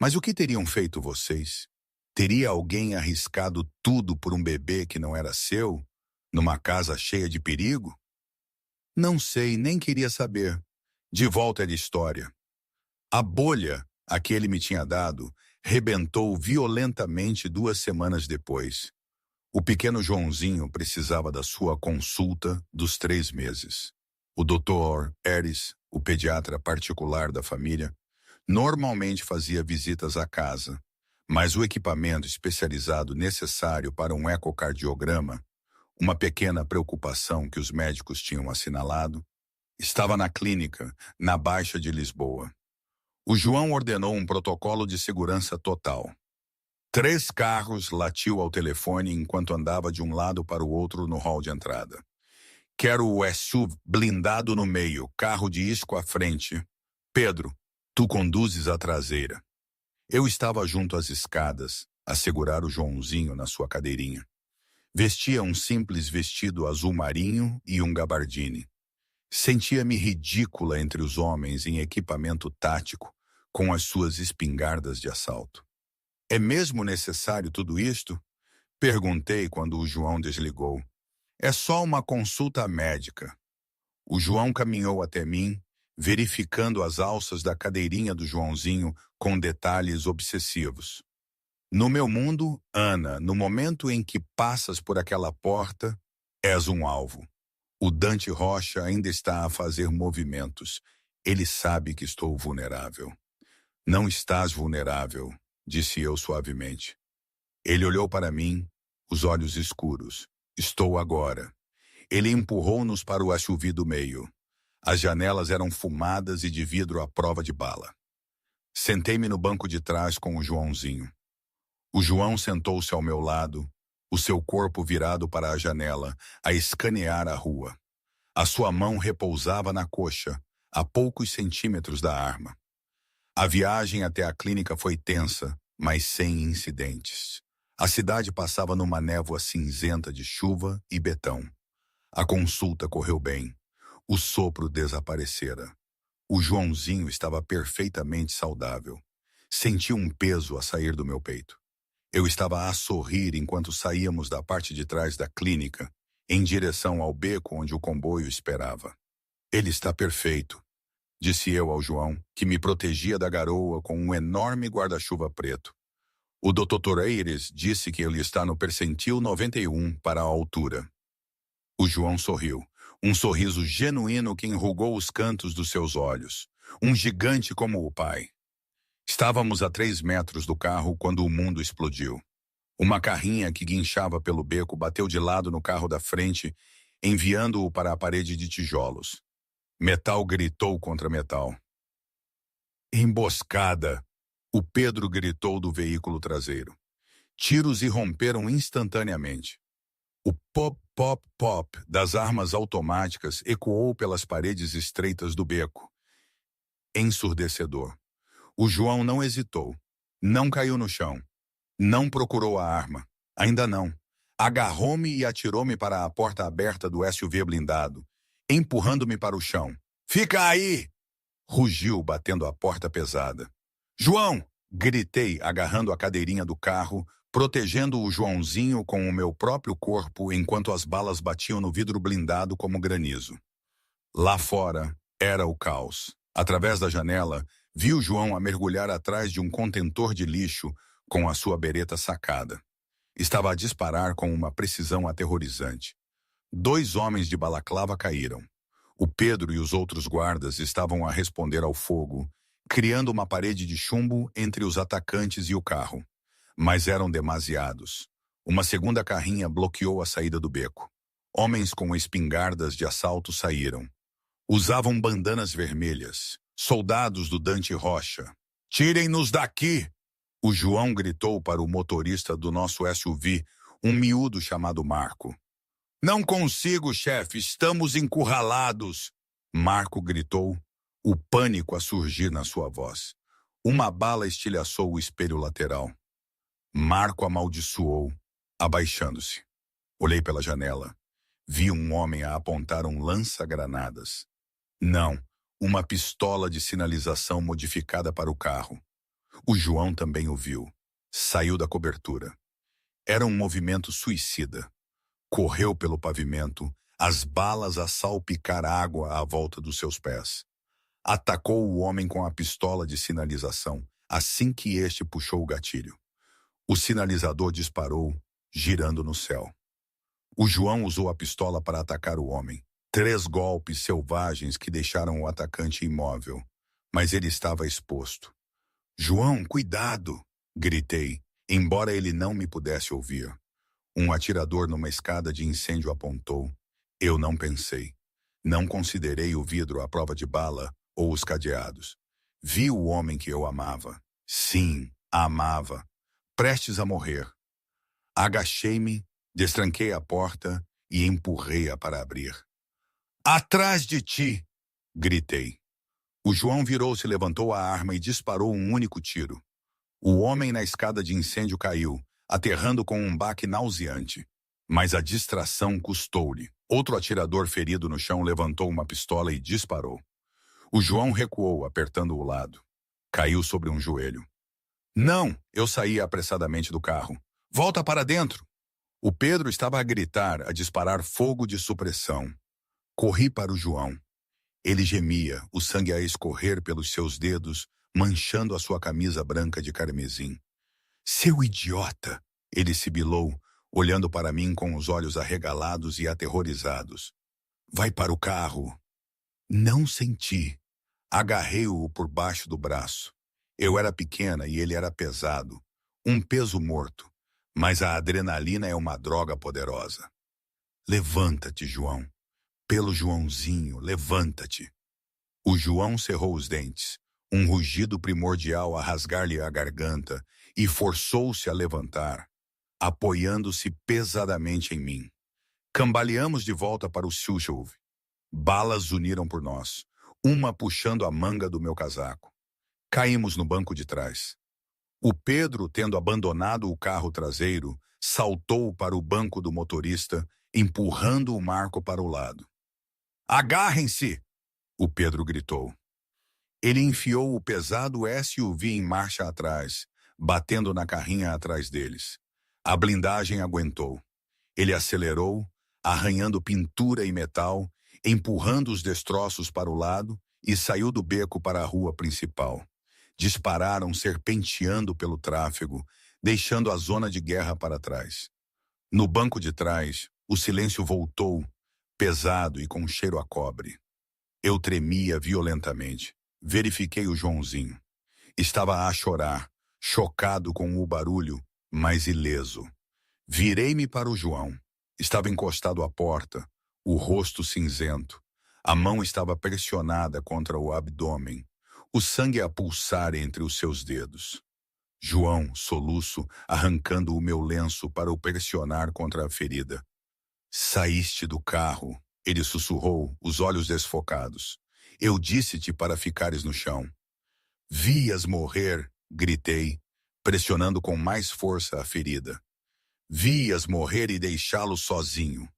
Mas o que teriam feito vocês? Teria alguém arriscado tudo por um bebê que não era seu? Numa casa cheia de perigo? Não sei, nem queria saber. De volta à história. A bolha a que ele me tinha dado rebentou violentamente 2 semanas depois. O pequeno Joãozinho precisava da sua consulta dos 3 meses. O Dr. Eris, o pediatra particular da família, normalmente fazia visitas à casa, mas o equipamento especializado necessário para um ecocardiograma, uma pequena preocupação que os médicos tinham assinalado, estava na clínica, na Baixa de Lisboa. O João ordenou um protocolo de segurança total. 3 carros latiu ao telefone enquanto andava de um lado para o outro no hall de entrada. Quero o SUV blindado no meio, carro de isco à frente. Pedro, tu conduzes a traseira. Eu estava junto às escadas, a segurar o Joãozinho na sua cadeirinha. Vestia um simples vestido azul marinho e um gabardine. Sentia-me ridícula entre os homens em equipamento tático, com as suas espingardas de assalto. É mesmo necessário tudo isto? Perguntei quando o João desligou. É só uma consulta médica. O João caminhou até mim, verificando as alças da cadeirinha do Joãozinho com detalhes obsessivos. No meu mundo, Ana, no momento em que passas por aquela porta, és um alvo. O Dante Rocha ainda está a fazer movimentos. Ele sabe que estou vulnerável. Não estás vulnerável, disse eu suavemente. Ele olhou para mim, os olhos escuros. Estou agora. Ele empurrou-nos para o SUV do meio. As janelas eram fumadas e de vidro à prova de bala. Sentei-me no banco de trás com o Joãozinho. O João sentou-se ao meu lado, o seu corpo virado para a janela, a escanear a rua. A sua mão repousava na coxa, a poucos centímetros da arma. A viagem até a clínica foi tensa, mas sem incidentes. A cidade passava numa névoa cinzenta de chuva e betão. A consulta correu bem. O sopro desaparecera. O Joãozinho estava perfeitamente saudável. Senti um peso a sair do meu peito. Eu estava a sorrir enquanto saíamos da parte de trás da clínica, em direção ao beco onde o comboio esperava. Ele está perfeito, disse eu ao João, que me protegia da garoa com um enorme guarda-chuva preto. O Dr. Torreires disse que ele está no percentil 91 para a altura. O João sorriu, um sorriso genuíno que enrugou os cantos dos seus olhos. Um gigante como o pai. Estávamos a 3 metros do carro quando o mundo explodiu. Uma carrinha que guinchava pelo beco bateu de lado no carro da frente enviando-o para a parede de tijolos. Metal gritou contra metal. Emboscada! O Pedro gritou do veículo traseiro. Tiros irromperam instantaneamente. O pop, pop, pop das armas automáticas ecoou pelas paredes estreitas do beco. Ensurdecedor. O João não hesitou. Não caiu no chão. Não procurou a arma. Ainda não. Agarrou-me e atirou-me para a porta aberta do SUV blindado, empurrando-me para o chão. Fica aí! Rugiu, batendo a porta pesada. João! Gritei, agarrando a cadeirinha do carro, protegendo o Joãozinho com o meu próprio corpo enquanto as balas batiam no vidro blindado como granizo. Lá fora era o caos. Através da janela, vi o João a mergulhar atrás de um contentor de lixo com a sua bereta sacada. Estava a disparar com uma precisão aterrorizante. 2 homens de balaclava caíram. O Pedro e os outros guardas estavam a responder ao fogo, criando uma parede de chumbo entre os atacantes e o carro. Mas eram demasiados. Uma segunda carrinha bloqueou a saída do beco. Homens com espingardas de assalto saíram. Usavam bandanas vermelhas. Soldados do Dante Rocha. Tirem-nos daqui! O João gritou para o motorista do nosso SUV, um miúdo chamado Marco. Não consigo, chefe, estamos encurralados! Marco gritou, o pânico a surgir na sua voz. Uma bala estilhaçou o espelho lateral. Marco amaldiçoou, abaixando-se. Olhei pela janela. Vi um homem a apontar um lança-granadas. Não, uma pistola de sinalização modificada para o carro. O João também o viu. Saiu da cobertura. Era um movimento suicida. Correu pelo pavimento, as balas a salpicar água à volta dos seus pés. Atacou o homem com a pistola de sinalização, assim que este puxou o gatilho. O sinalizador disparou, girando no céu. O João usou a pistola para atacar o homem. 3 golpes selvagens que deixaram o atacante imóvel, mas ele estava exposto. João, cuidado! Gritei, embora ele não me pudesse ouvir. Um atirador numa escada de incêndio apontou. Eu não pensei. Não considerei o vidro à prova de bala ou os cadeados. Vi o homem que eu amava. Sim, amava. Prestes a morrer. Agachei-me, destranquei a porta e empurrei-a para abrir. Atrás de ti! Gritei. O João virou-se, levantou a arma e disparou um único tiro. O homem na escada de incêndio caiu, aterrando com um baque nauseante. Mas a distração custou-lhe. Outro atirador ferido no chão levantou uma pistola e disparou. O João recuou, apertando o lado. Caiu sobre um joelho. Não! Eu saí apressadamente do carro. Volta para dentro! O Pedro estava a gritar, a disparar fogo de supressão. Corri para o João. Ele gemia, o sangue a escorrer pelos seus dedos, manchando a sua camisa branca de carmesim. Seu idiota! Ele sibilou, olhando para mim com os olhos arregalados e aterrorizados. Vai para o carro. Não senti. Agarrei-o por baixo do braço. Eu era pequena e ele era pesado. Um peso morto. Mas a adrenalina é uma droga poderosa. Levanta-te, João. Pelo Joãozinho, levanta-te. O João cerrou os dentes, um rugido primordial a rasgar-lhe a garganta, e forçou-se a levantar, apoiando-se pesadamente em mim. Cambaleamos de volta para o SUV. Balas uniram por nós, uma puxando a manga do meu casaco. Caímos no banco de trás. O Pedro, tendo abandonado o carro traseiro, saltou para o banco do motorista, empurrando o Marco para o lado. Agarrem-se! O Pedro gritou. Ele enfiou o pesado SUV em marcha atrás, batendo na carrinha atrás deles. A blindagem aguentou. Ele acelerou, arranhando pintura e metal, empurrando os destroços para o lado e saiu do beco para a rua principal. Dispararam serpenteando pelo tráfego, deixando a zona de guerra para trás. No banco de trás, o silêncio voltou, pesado e com cheiro a cobre. Eu tremia violentamente. Verifiquei o Joãozinho. Estava a chorar, chocado com o barulho, mas ileso. Virei-me para o João. Estava encostado à porta, o rosto cinzento. A mão estava pressionada contra o abdômen, o sangue a pulsar entre os seus dedos. João, soluço, arrancando o meu lenço para o pressionar contra a ferida. Saíste do carro, ele sussurrou, os olhos desfocados. Eu disse-te para ficares no chão. Vias morrer, gritei, pressionando com mais força a ferida. Vias morrer e deixá-lo sozinho.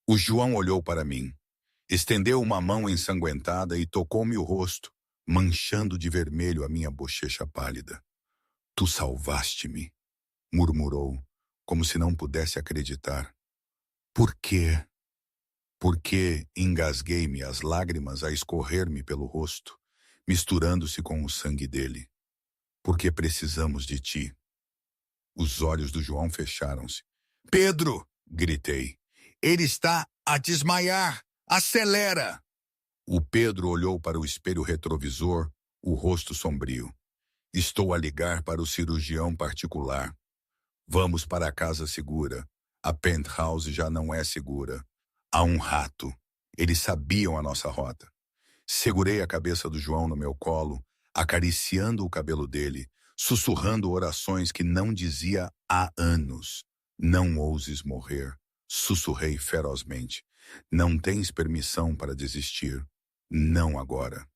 O João olhou para mim. Estendeu uma mão ensanguentada e tocou-me o rosto, manchando de vermelho a minha bochecha pálida. Tu salvaste-me, murmurou, como se não pudesse acreditar. Por quê? Porque engasguei-me, as lágrimas a escorrer-me pelo rosto, misturando-se com o sangue dele. Porque precisamos de ti. Os olhos do João fecharam-se. Pedro! Gritei. Ele está a desmaiar! Acelera! O Pedro olhou para o espelho retrovisor, o rosto sombrio. Estou a ligar para o cirurgião particular. Vamos para a casa segura. A penthouse já não é segura. Há um rato. Eles sabiam a nossa rota. Segurei a cabeça do João no meu colo, acariciando o cabelo dele, sussurrando orações que não dizia há anos. Não ouses morrer. Sussurrei ferozmente. Não tens permissão para desistir. Não agora.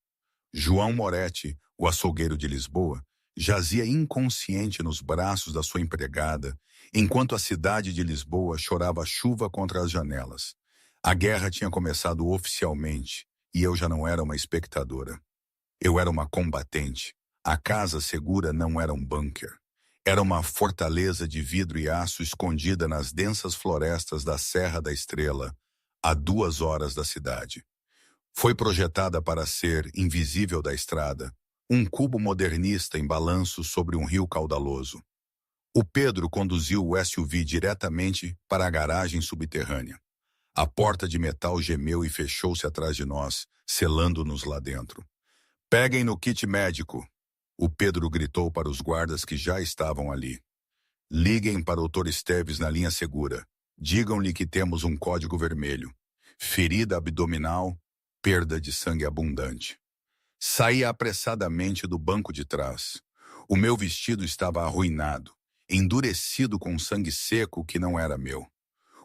João Moretti, o açougueiro de Lisboa, jazia inconsciente nos braços da sua empregada, enquanto a cidade de Lisboa chorava chuva contra as janelas. A guerra tinha começado oficialmente, e eu já não era uma espectadora. Eu era uma combatente. A casa segura não era um bunker. Era uma fortaleza de vidro e aço escondida nas densas florestas da Serra da Estrela, a 2 horas da cidade. Foi projetada para ser invisível da estrada, um cubo modernista em balanço sobre um rio caudaloso. O Pedro conduziu o SUV diretamente para a garagem subterrânea. A porta de metal gemeu e fechou-se atrás de nós, selando-nos lá dentro. Peguem no kit médico, o Pedro gritou para os guardas que já estavam ali. Liguem para o Dr. Esteves na linha segura. Digam-lhe que temos um código vermelho. Ferida abdominal, perda de sangue abundante. Saí apressadamente do banco de trás. O meu vestido estava arruinado, endurecido com sangue seco que não era meu.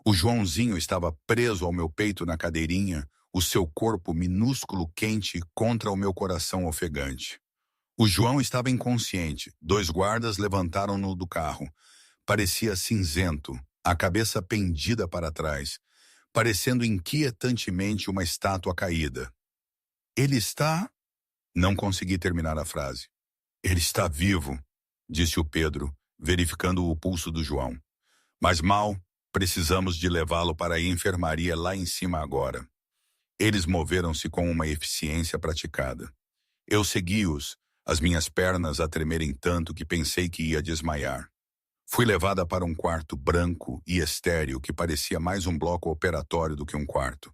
O Joãozinho estava preso ao meu peito na cadeirinha, o seu corpo minúsculo quente contra o meu coração ofegante. O João estava inconsciente. 2 guardas levantaram-no do carro. Parecia cinzento, a cabeça pendida para trás, parecendo inquietantemente uma estátua caída. Ele está... Não consegui terminar a frase. Ele está vivo, disse o Pedro, verificando o pulso do João. Mas mal, precisamos de levá-lo para a enfermaria lá em cima agora. Eles moveram-se com uma eficiência praticada. Eu segui-os, as minhas pernas a tremerem tanto que pensei que ia desmaiar. Fui levada para um quarto branco e estéril que parecia mais um bloco operatório do que um quarto.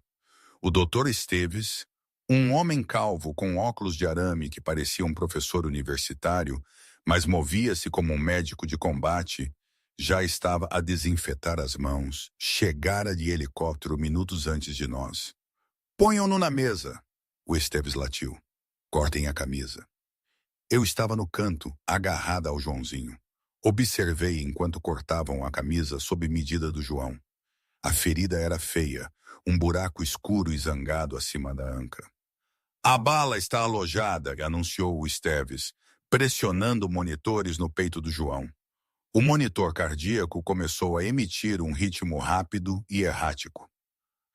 O Dr. Esteves, um homem calvo com óculos de arame que parecia um professor universitário, mas movia-se como um médico de combate, já estava a desinfetar as mãos, chegara de helicóptero minutos antes de nós. Ponham-no na mesa, o Esteves latiu. Cortem a camisa. Eu estava no canto, agarrada ao Joãozinho. Observei enquanto cortavam a camisa sob medida do João. A ferida era feia, um buraco escuro e zangado acima da anca. A bala está alojada, anunciou o Esteves, pressionando monitores no peito do João. O monitor cardíaco começou a emitir um ritmo rápido e errático.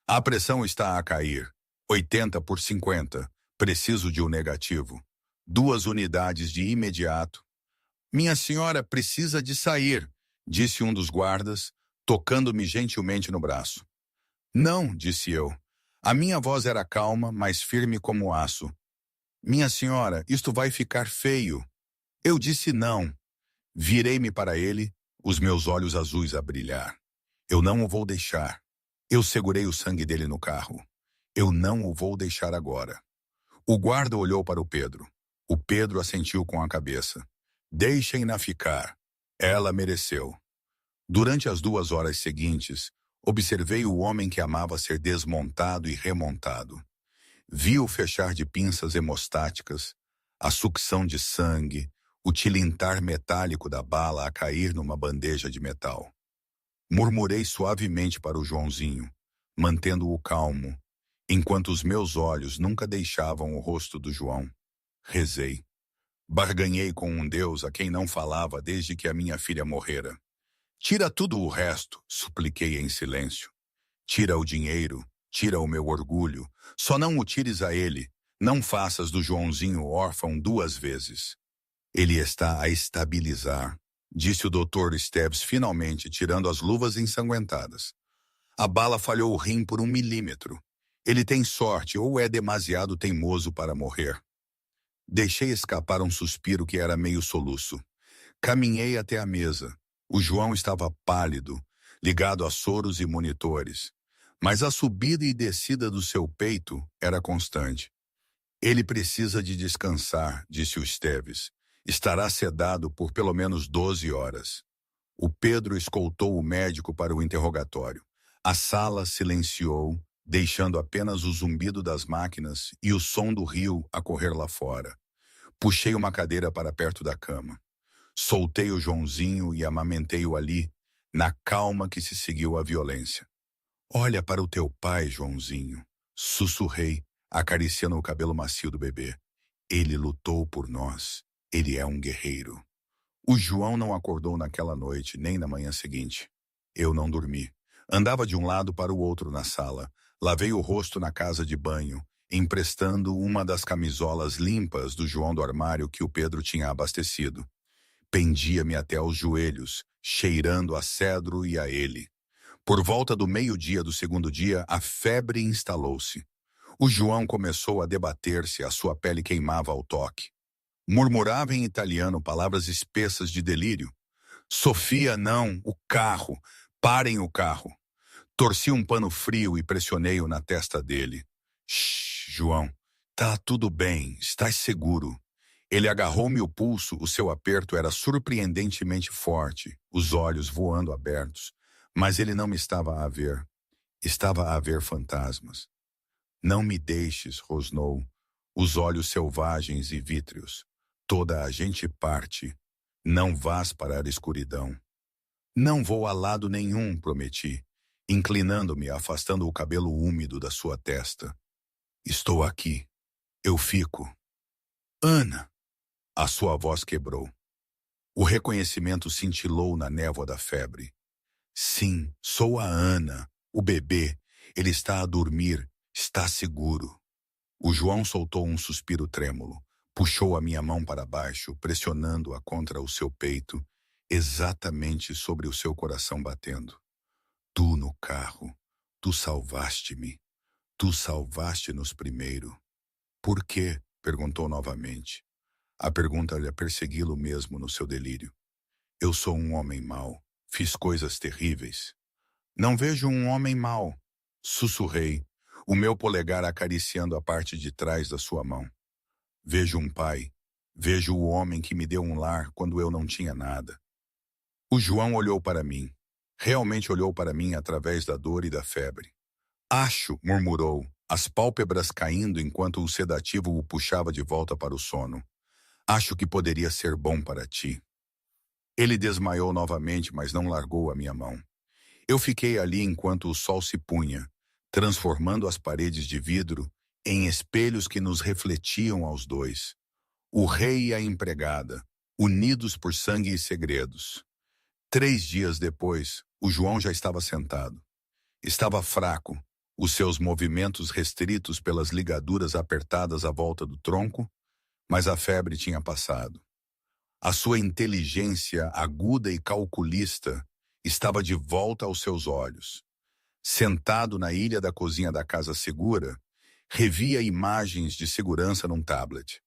A pressão está a cair. 80/50. Preciso de um negativo. 2 unidades de imediato. Minha senhora precisa de sair, disse um dos guardas, tocando-me gentilmente no braço. Não, disse eu. A minha voz era calma, mas firme como aço. Minha senhora, isto vai ficar feio. Eu disse não. Virei-me para ele, os meus olhos azuis a brilhar. Eu não o vou deixar. Eu segurei o sangue dele no carro. Eu não o vou deixar agora. O guarda olhou para o Pedro. O Pedro assentiu com a cabeça. Deixem-na ficar. Ela mereceu. Durante as 2 horas seguintes, Observei o homem que amava ser desmontado e remontado. Vi o fechar de pinças hemostáticas, a sucção de sangue, o tilintar metálico da bala a cair numa bandeja de metal. Murmurei suavemente para o Joãozinho, mantendo-o calmo, enquanto os meus olhos nunca deixavam o rosto do João. Rezei. Barganhei com um Deus a quem não falava desde que a minha filha morrera. Tira tudo o resto, supliquei em silêncio. Tira o dinheiro, tira o meu orgulho, só não o tires a ele. Não faças do Joãozinho órfão 2 vezes. Ele está a estabilizar, disse o Dr. Esteves finalmente, tirando as luvas ensanguentadas. A bala falhou o rim por 1 milímetro. Ele tem sorte ou é demasiado teimoso para morrer. Deixei escapar um suspiro que era meio soluço. Caminhei até a mesa. O João estava pálido, ligado a soros e monitores. Mas a subida e descida do seu peito era constante. Ele precisa de descansar, disse o Esteves. Estará sedado por pelo menos 12 horas. O Pedro escoltou o médico para o interrogatório. A sala silenciou, deixando apenas o zumbido das máquinas e o som do rio a correr lá fora. Puxei uma cadeira para perto da cama. Soltei o Joãozinho e amamentei-o ali, na calma que se seguiu à violência. Olha para o teu pai, Joãozinho, sussurrei, acariciando o cabelo macio do bebê. Ele lutou por nós. Ele é um guerreiro. O João não acordou naquela noite, nem na manhã seguinte. Eu não dormi. Andava de um lado para o outro na sala. Lavei o rosto na casa de banho, emprestando uma das camisolas limpas do João do armário que o Pedro tinha abastecido. Pendia-me até aos joelhos, cheirando a cedro e a ele. Por volta do meio-dia do segundo dia, a febre instalou-se. O João começou a debater-se, a sua pele queimava ao toque. Murmurava em italiano palavras espessas de delírio. Sofia, não, o carro, parem o carro. Torci um pano frio e pressionei-o na testa dele. Shhh, João, tá tudo bem, estás seguro. Ele agarrou-me o pulso, o seu aperto era surpreendentemente forte, os olhos voando abertos. Mas ele não me estava a ver. Estava a ver fantasmas. Não me deixes, rosnou, os olhos selvagens e vítreos. Toda a gente parte. Não vás para a escuridão. Não vou a lado nenhum, prometi, inclinando-me, afastando o cabelo úmido da sua testa. Estou aqui. Eu fico. Ana! A sua voz quebrou. O reconhecimento cintilou na névoa da febre. Sim, sou a Ana, o bebê. Ele está a dormir, está seguro. O João soltou um suspiro trêmulo. Puxou a minha mão para baixo, pressionando-a contra o seu peito, exatamente sobre o seu coração batendo. Tu no carro, tu salvaste-me. Tu salvaste-nos primeiro. Por quê? Perguntou novamente. A pergunta lhe persegui-lo mesmo no seu delírio. Eu sou um homem mau. Fiz coisas terríveis. Não vejo um homem mau. Sussurrei, o meu polegar acariciando a parte de trás da sua mão. Vejo um pai. Vejo o homem que me deu um lar quando eu não tinha nada. O João olhou para mim. Realmente olhou para mim através da dor e da febre. Acho, murmurou, as pálpebras caindo enquanto o sedativo o puxava de volta para o sono. Acho que poderia ser bom para ti. Ele desmaiou novamente, mas não largou a minha mão. Eu fiquei ali enquanto o sol se punha, transformando as paredes de vidro em espelhos que nos refletiam aos dois. O rei e a empregada, unidos por sangue e segredos. 3 dias depois, o João já estava sentado. Estava fraco, os seus movimentos restritos pelas ligaduras apertadas à volta do tronco, mas a febre tinha passado. A sua inteligência aguda e calculista estava de volta aos seus olhos. Sentado na ilha da cozinha da casa segura, revia imagens de segurança num tablet.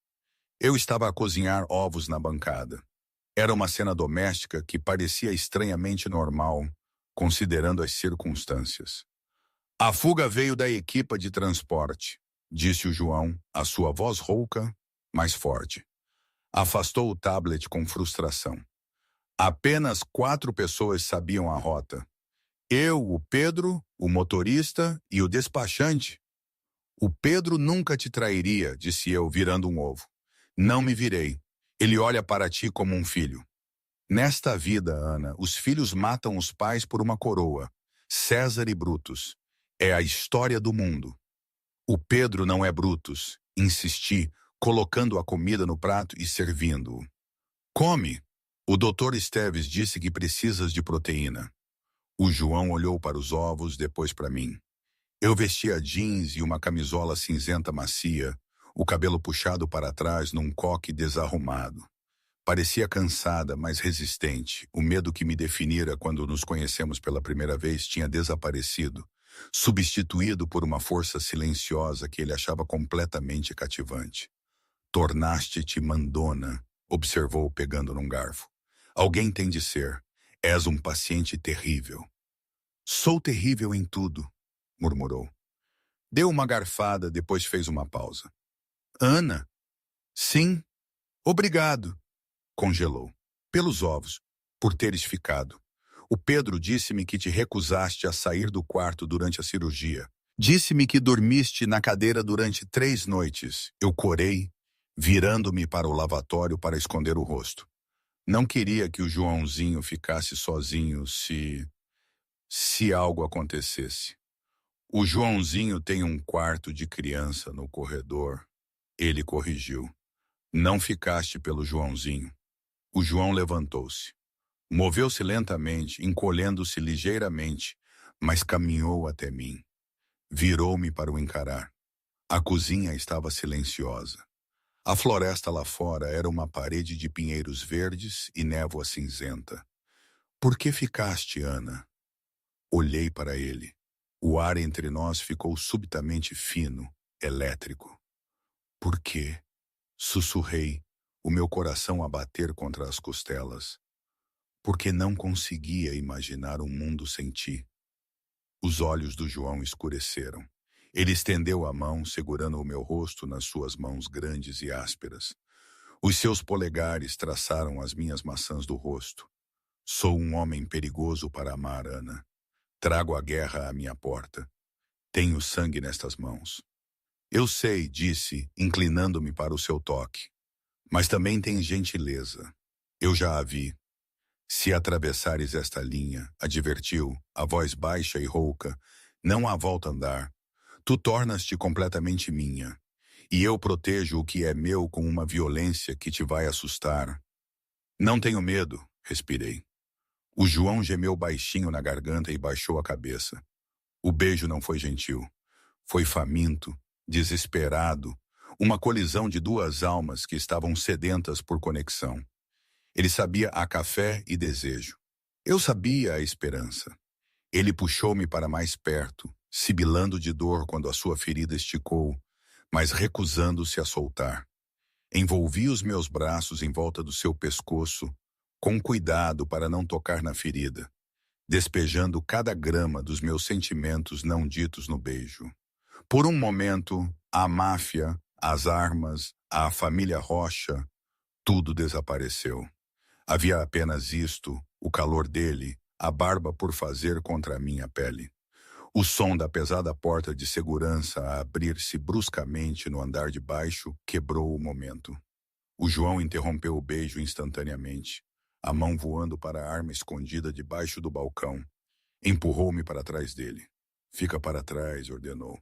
Eu estava a cozinhar ovos na bancada. Era uma cena doméstica que parecia estranhamente normal, considerando as circunstâncias. A fuga veio da equipa de transporte, disse o João, a sua voz rouca, mas forte. Afastou o tablet com frustração. Apenas 4 pessoas sabiam a rota. Eu, o Pedro, o motorista e o despachante. O Pedro nunca te trairia, disse eu, virando um ovo. Não me virei. Ele olha para ti como um filho. Nesta vida, Ana, os filhos matam os pais por uma coroa. César e Brutus. É a história do mundo. O Pedro não é Brutus, insisti, colocando a comida no prato e servindo-o. Come. O doutor Esteves disse que precisas de proteína. O João olhou para os ovos, depois para mim. Eu vestia jeans e uma camisola cinzenta macia, o cabelo puxado para trás num coque desarrumado. Parecia cansada, mas resistente. O medo que me definira quando nos conhecemos pela primeira vez tinha desaparecido, substituído por uma força silenciosa que ele achava completamente cativante. Tornaste-te mandona, observou pegando num garfo. Alguém tem de ser. És um paciente terrível. Sou terrível em tudo, murmurou. Deu uma garfada, depois fez uma pausa. Ana? Sim. Obrigado. Congelou. Pelos ovos, por teres ficado. O Pedro disse-me que te recusaste a sair do quarto durante a cirurgia. Disse-me que dormiste na cadeira durante 3 noites. Eu corei, virando-me para o lavatório para esconder o rosto. Não queria que o Joãozinho ficasse sozinho se algo acontecesse. O Joãozinho tem um quarto de criança no corredor. Ele corrigiu. Não ficaste pelo Joãozinho. O João levantou-se. Moveu-se lentamente, encolhendo-se ligeiramente, mas caminhou até mim. Virou-me para o encarar. A cozinha estava silenciosa. A floresta lá fora era uma parede de pinheiros verdes e névoa cinzenta. Por que ficaste, Ana? Olhei para ele. O ar entre nós ficou subitamente fino, elétrico. Por quê? Sussurrei, o meu coração a bater contra as costelas. Porque não conseguia imaginar um mundo sem ti. Os olhos do João escureceram. Ele estendeu a mão, segurando o meu rosto nas suas mãos grandes e ásperas. Os seus polegares traçaram as minhas maçãs do rosto. Sou um homem perigoso para amar, Ana. Trago a guerra à minha porta. Tenho sangue nestas mãos. Eu sei, disse, inclinando-me para o seu toque. Mas também tem gentileza. Eu já a vi. Se atravessares esta linha, advertiu, a voz baixa e rouca, não há volta a andar. Tu tornas-te completamente minha. E eu protejo o que é meu com uma violência que te vai assustar. Não tenho medo, respirei. O João gemeu baixinho na garganta e baixou a cabeça. O beijo não foi gentil. Foi faminto, desesperado, uma colisão de 2 almas que estavam sedentas por conexão. Ele sabia a café e desejo. Eu sabia a esperança. Ele puxou-me para mais perto, sibilando de dor quando a sua ferida esticou, mas recusando-se a soltar. Envolvi os meus braços em volta do seu pescoço, com cuidado para não tocar na ferida, despejando cada grama dos meus sentimentos não ditos no beijo. Por um momento, a máfia, as armas, a família Rocha, tudo desapareceu. Havia apenas isto, o calor dele, a barba por fazer contra a minha pele. O som da pesada porta de segurança a abrir-se bruscamente no andar de baixo quebrou o momento. O João interrompeu o beijo instantaneamente, a mão voando para a arma escondida debaixo do balcão. Empurrou-me para trás dele. Fica para trás, ordenou.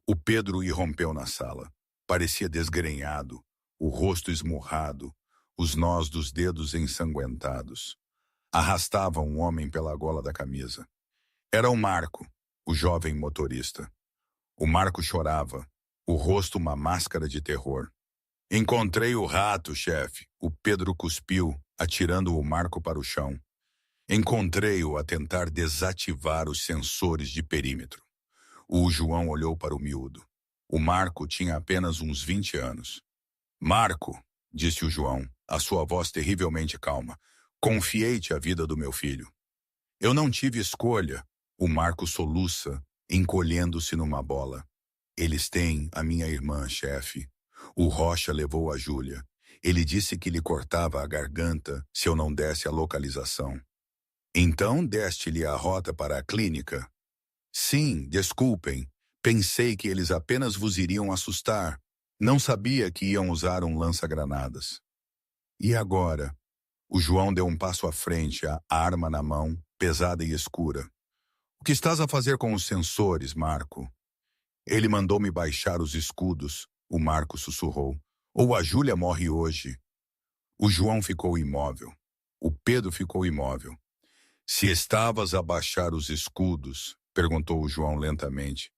O Pedro irrompeu na sala. Parecia desgrenhado, o rosto esmurrado, os nós dos dedos ensanguentados. Arrastava um homem pela gola da camisa. Era o Marco, o jovem motorista. O Marco chorava, o rosto uma máscara de terror. Encontrei o rato, chefe, o Pedro cuspiu, atirando o Marco para o chão. Encontrei-o a tentar desativar os sensores de perímetro. O João olhou para o miúdo. O Marco tinha apenas uns 20 anos. Marco, disse o João, a sua voz terrivelmente calma, confiei-te a vida do meu filho. Eu não tive escolha, o Marco soluça, encolhendo-se numa bola. Eles têm a minha irmã, chefe. O Rocha levou a Júlia. Ele disse que lhe cortava a garganta se eu não desse a localização. Então deste-lhe a rota para a clínica? Sim, desculpem. Pensei que eles apenas vos iriam assustar. Não sabia que iam usar um lança-granadas. E agora? O João deu um passo à frente, a arma na mão, pesada e escura. O que estás a fazer com os sensores, Marco? Ele mandou-me baixar os escudos, o Marco sussurrou. Ou a Júlia morre hoje. O João ficou imóvel. O Pedro ficou imóvel. Se estavas a baixar os escudos, perguntou o João lentamente,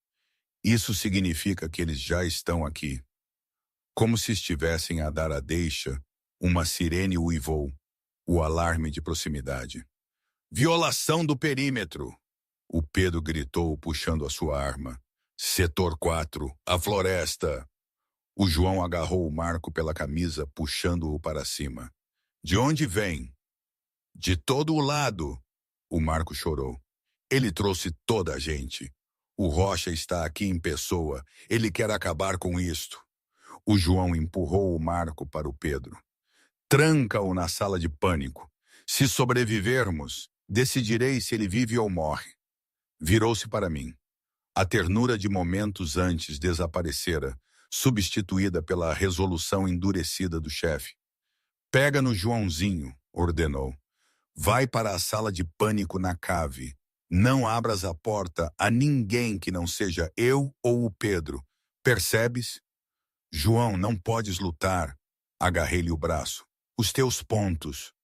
isso significa que eles já estão aqui. Como se estivessem a dar a deixa, uma sirene uivou, o alarme de proximidade. Violação do perímetro! O Pedro gritou, puxando a sua arma. Setor 4, a floresta! O João agarrou o Marco pela camisa, puxando-o para cima. De onde vem? De todo o lado! O Marco chorou. Ele trouxe toda a gente. O Rocha está aqui em pessoa. Ele quer acabar com isto. O João empurrou o Marco para o Pedro. Tranca-o na sala de pânico. Se sobrevivermos, decidirei se ele vive ou morre. Virou-se para mim. A ternura de momentos antes desaparecera, substituída pela resolução endurecida do chefe. Pega no Joãozinho, ordenou. Vai para a sala de pânico na cave. Não abras a porta a ninguém que não seja eu ou o Pedro. Percebes? João, não podes lutar. Agarrei-lhe o braço. Os teus pontos.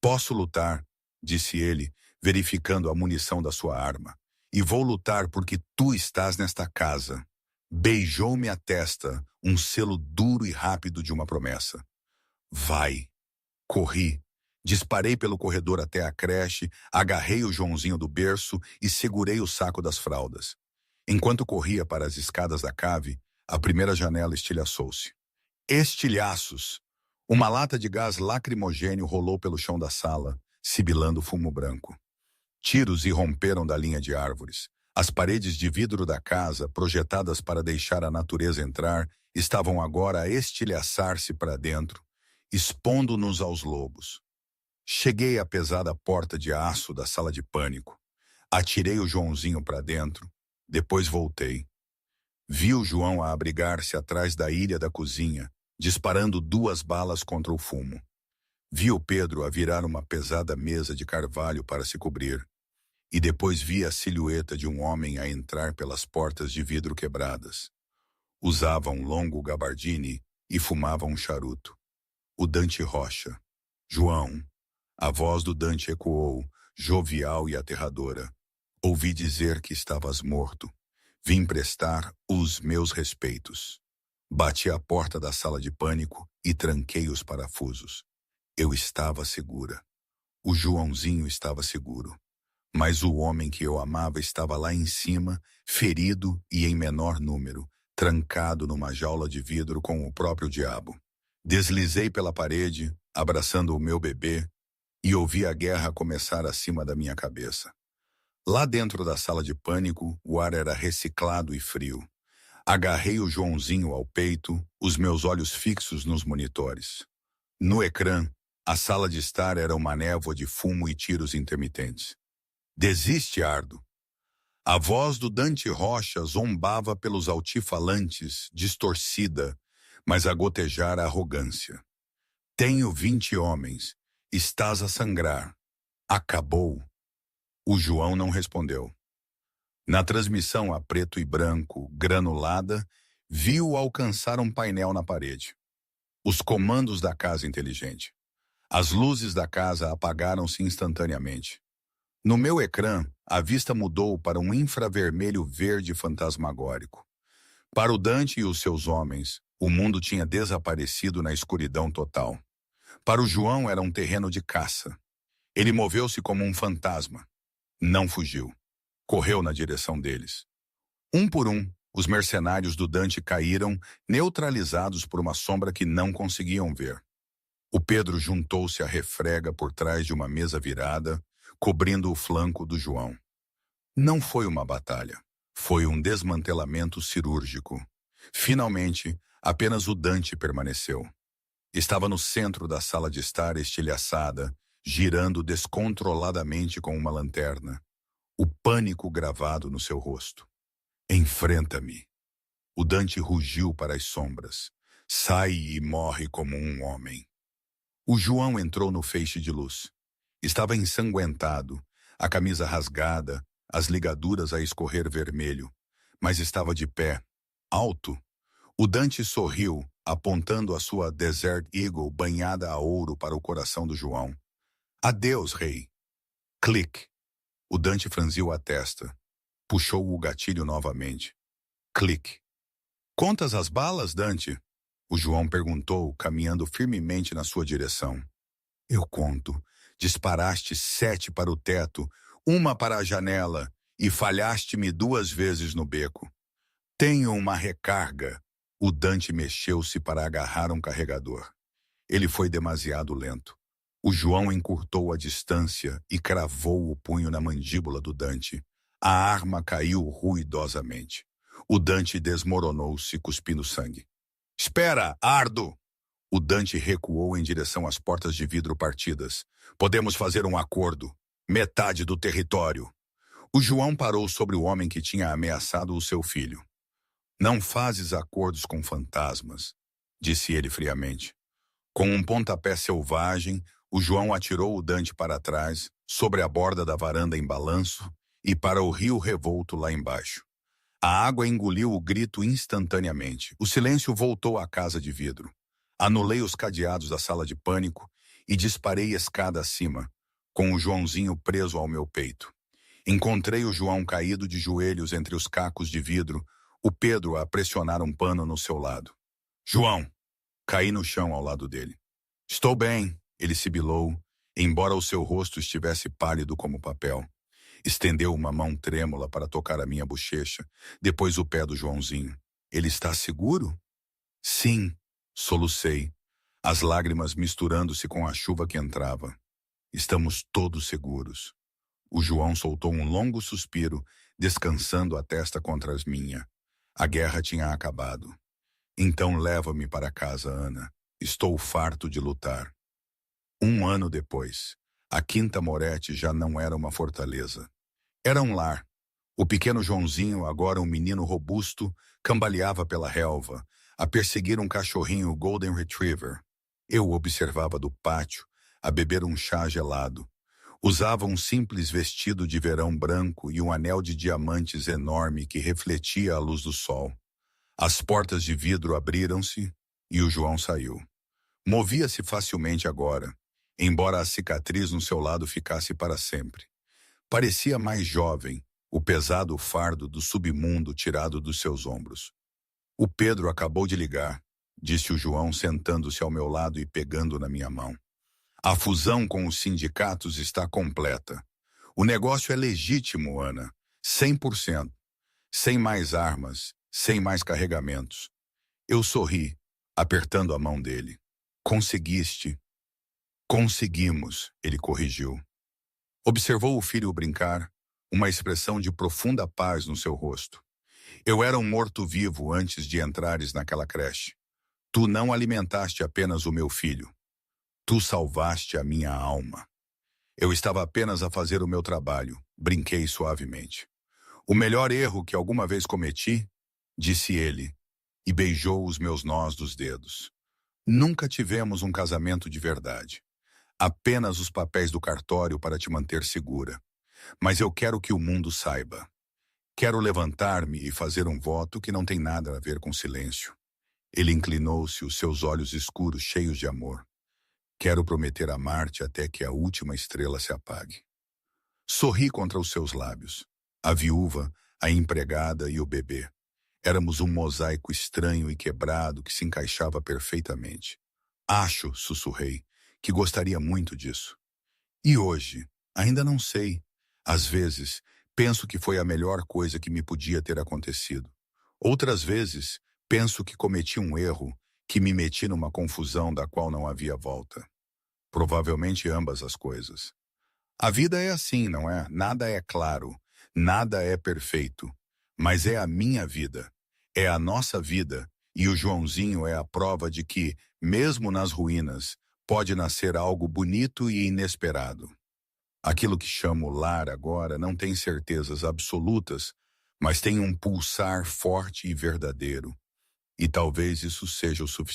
Posso lutar, disse ele, verificando a munição da sua arma. E vou lutar porque tu estás nesta casa. Beijou-me a testa, um selo duro e rápido de uma promessa. Vai. Corri. Disparei pelo corredor até a creche, agarrei o Joãozinho do berço e segurei o saco das fraldas. Enquanto corria para as escadas da cave, a primeira janela estilhaçou-se. Estilhaços! Uma lata de gás lacrimogêneo rolou pelo chão da sala, sibilando fumo branco. Tiros irromperam da linha de árvores. As paredes de vidro da casa, projetadas para deixar a natureza entrar, estavam agora a estilhaçar-se para dentro, expondo-nos aos lobos. Cheguei à pesada porta de aço da sala de pânico. Atirei o Joãozinho para dentro. Depois voltei. Vi o João a abrigar-se atrás da ilha da cozinha, disparando 2 balas contra o fumo. Vi o Pedro a virar uma pesada mesa de carvalho para se cobrir. E depois vi a silhueta de um homem a entrar pelas portas de vidro quebradas. Usava um longo gabardine e fumava um charuto. O Dante Rocha. João. A voz do Dante ecoou, jovial e aterradora. Ouvi dizer que estavas morto. Vim prestar os meus respeitos. Bati à porta da sala de pânico e tranquei os parafusos. Eu estava segura. O Joãozinho estava seguro. Mas o homem que eu amava estava lá em cima, ferido e em menor número, trancado numa jaula de vidro com o próprio diabo. Deslizei pela parede, abraçando o meu bebê, e ouvi a guerra começar acima da minha cabeça. Lá dentro da sala de pânico, o ar era reciclado e frio. Agarrei o Joãozinho ao peito, os meus olhos fixos nos monitores. No ecrã, a sala de estar era uma névoa de fumo e tiros intermitentes. Desiste, Ardo. A voz do Dante Rocha zombava pelos altifalantes, distorcida, mas a gotejar a arrogância. Tenho 20 homens. Estás a sangrar. Acabou. O João não respondeu. Na transmissão a preto e branco, granulada, viu alcançar um painel na parede. Os comandos da casa inteligente. As luzes da casa apagaram-se instantaneamente. No meu ecrã, a vista mudou para um infravermelho verde fantasmagórico. Para o Dante e os seus homens, o mundo tinha desaparecido na escuridão total. Para o João era um terreno de caça. Ele moveu-se como um fantasma. Não fugiu. Correu na direção deles. Um por um, os mercenários do Dante caíram, neutralizados por uma sombra que não conseguiam ver. O Pedro juntou-se à refrega por trás de uma mesa virada, cobrindo o flanco do João. Não foi uma batalha. Foi um desmantelamento cirúrgico. Finalmente, apenas o Dante permaneceu. Estava no centro da sala de estar estilhaçada, girando descontroladamente com uma lanterna, o pânico gravado no seu rosto. Enfrenta-me. O Dante rugiu para as sombras. Sai e morre como um homem. O João entrou no feixe de luz. Estava ensanguentado, a camisa rasgada, as ligaduras a escorrer vermelho, mas estava de pé, alto. O Dante sorriu, apontando a sua Desert Eagle banhada a ouro para o coração do João. Adeus, rei. Clique. O Dante franziu a testa. Puxou o gatilho novamente. Clique. Contas as balas, Dante? O João perguntou, caminhando firmemente na sua direção. Eu conto. Disparaste 7 para o teto, 1 para a janela, e falhaste-me 2 vezes no beco. Tenho uma recarga. O Dante mexeu-se para agarrar um carregador. Ele foi demasiado lento. O João encurtou a distância e cravou o punho na mandíbula do Dante. A arma caiu ruidosamente. O Dante desmoronou-se, cuspindo sangue. Espera, Ardo! O Dante recuou em direção às portas de vidro partidas. Podemos fazer um acordo. Metade do território. O João parou sobre o homem que tinha ameaçado o seu filho. Não fazes acordos com fantasmas, disse ele friamente. Com um pontapé selvagem, o João atirou o Dante para trás, sobre a borda da varanda em balanço, e para o rio revolto lá embaixo. A água engoliu o grito instantaneamente. O silêncio voltou à casa de vidro. Anulei os cadeados da sala de pânico e disparei escada acima, com o Joãozinho preso ao meu peito. Encontrei o João caído de joelhos entre os cacos de vidro, o Pedro a pressionar um pano no seu lado. João! Caí no chão ao lado dele. Estou bem, ele sibilou, embora o seu rosto estivesse pálido como papel. Estendeu uma mão trêmula para tocar a minha bochecha, depois o pé do Joãozinho. Ele está seguro? Sim, solucei, as lágrimas misturando-se com a chuva que entrava. Estamos todos seguros. O João soltou um longo suspiro, descansando a testa contra as minhas. A guerra tinha acabado. Então leva-me para casa, Ana. Estou farto de lutar. 1 ano depois, a Quinta Moretti já não era uma fortaleza. Era um lar. O pequeno Joãozinho, agora um menino robusto, cambaleava pela relva, a perseguir um cachorrinho Golden Retriever. Eu o observava do pátio, a beber um chá gelado. Usava um simples vestido de verão branco e um anel de diamantes enorme que refletia a luz do sol. As portas de vidro abriram-se e o João saiu. Movia-se facilmente agora, embora a cicatriz no seu lado ficasse para sempre. Parecia mais jovem, o pesado fardo do submundo tirado dos seus ombros. O Pedro acabou de ligar, disse o João sentando-se ao meu lado e pegando na minha mão. A fusão com os sindicatos está completa. O negócio é legítimo, Ana, 100%. Sem mais armas, sem mais carregamentos. Eu sorri, apertando a mão dele. Conseguiste. Conseguimos, ele corrigiu. Observou o filho brincar, uma expressão de profunda paz no seu rosto. Eu era um morto-vivo antes de entrares naquela creche. Tu não alimentaste apenas o meu filho. Tu salvaste a minha alma. Eu estava apenas a fazer o meu trabalho, brinquei suavemente. O melhor erro que alguma vez cometi, disse ele, e beijou os meus nós dos dedos. Nunca tivemos um casamento de verdade. Apenas os papéis do cartório para te manter segura. Mas eu quero que o mundo saiba. Quero levantar-me e fazer um voto que não tem nada a ver com silêncio. Ele inclinou-se, os seus olhos escuros cheios de amor. Quero prometer amar-te até que a última estrela se apague. Sorri contra os seus lábios. A viúva, a empregada e o bebê. Éramos um mosaico estranho e quebrado que se encaixava perfeitamente. Acho, sussurrei, que gostaria muito disso. E hoje? Ainda não sei. Às vezes, penso que foi a melhor coisa que me podia ter acontecido. Outras vezes, penso que cometi um erro, que me meti numa confusão da qual não havia volta. Provavelmente ambas as coisas. A vida é assim, não é? Nada é claro, nada é perfeito. Mas é a minha vida, é a nossa vida, e o Joãozinho é a prova de que, mesmo nas ruínas, pode nascer algo bonito e inesperado. Aquilo que chamo lar agora não tem certezas absolutas, mas tem um pulsar forte e verdadeiro. E talvez isso seja o suficiente.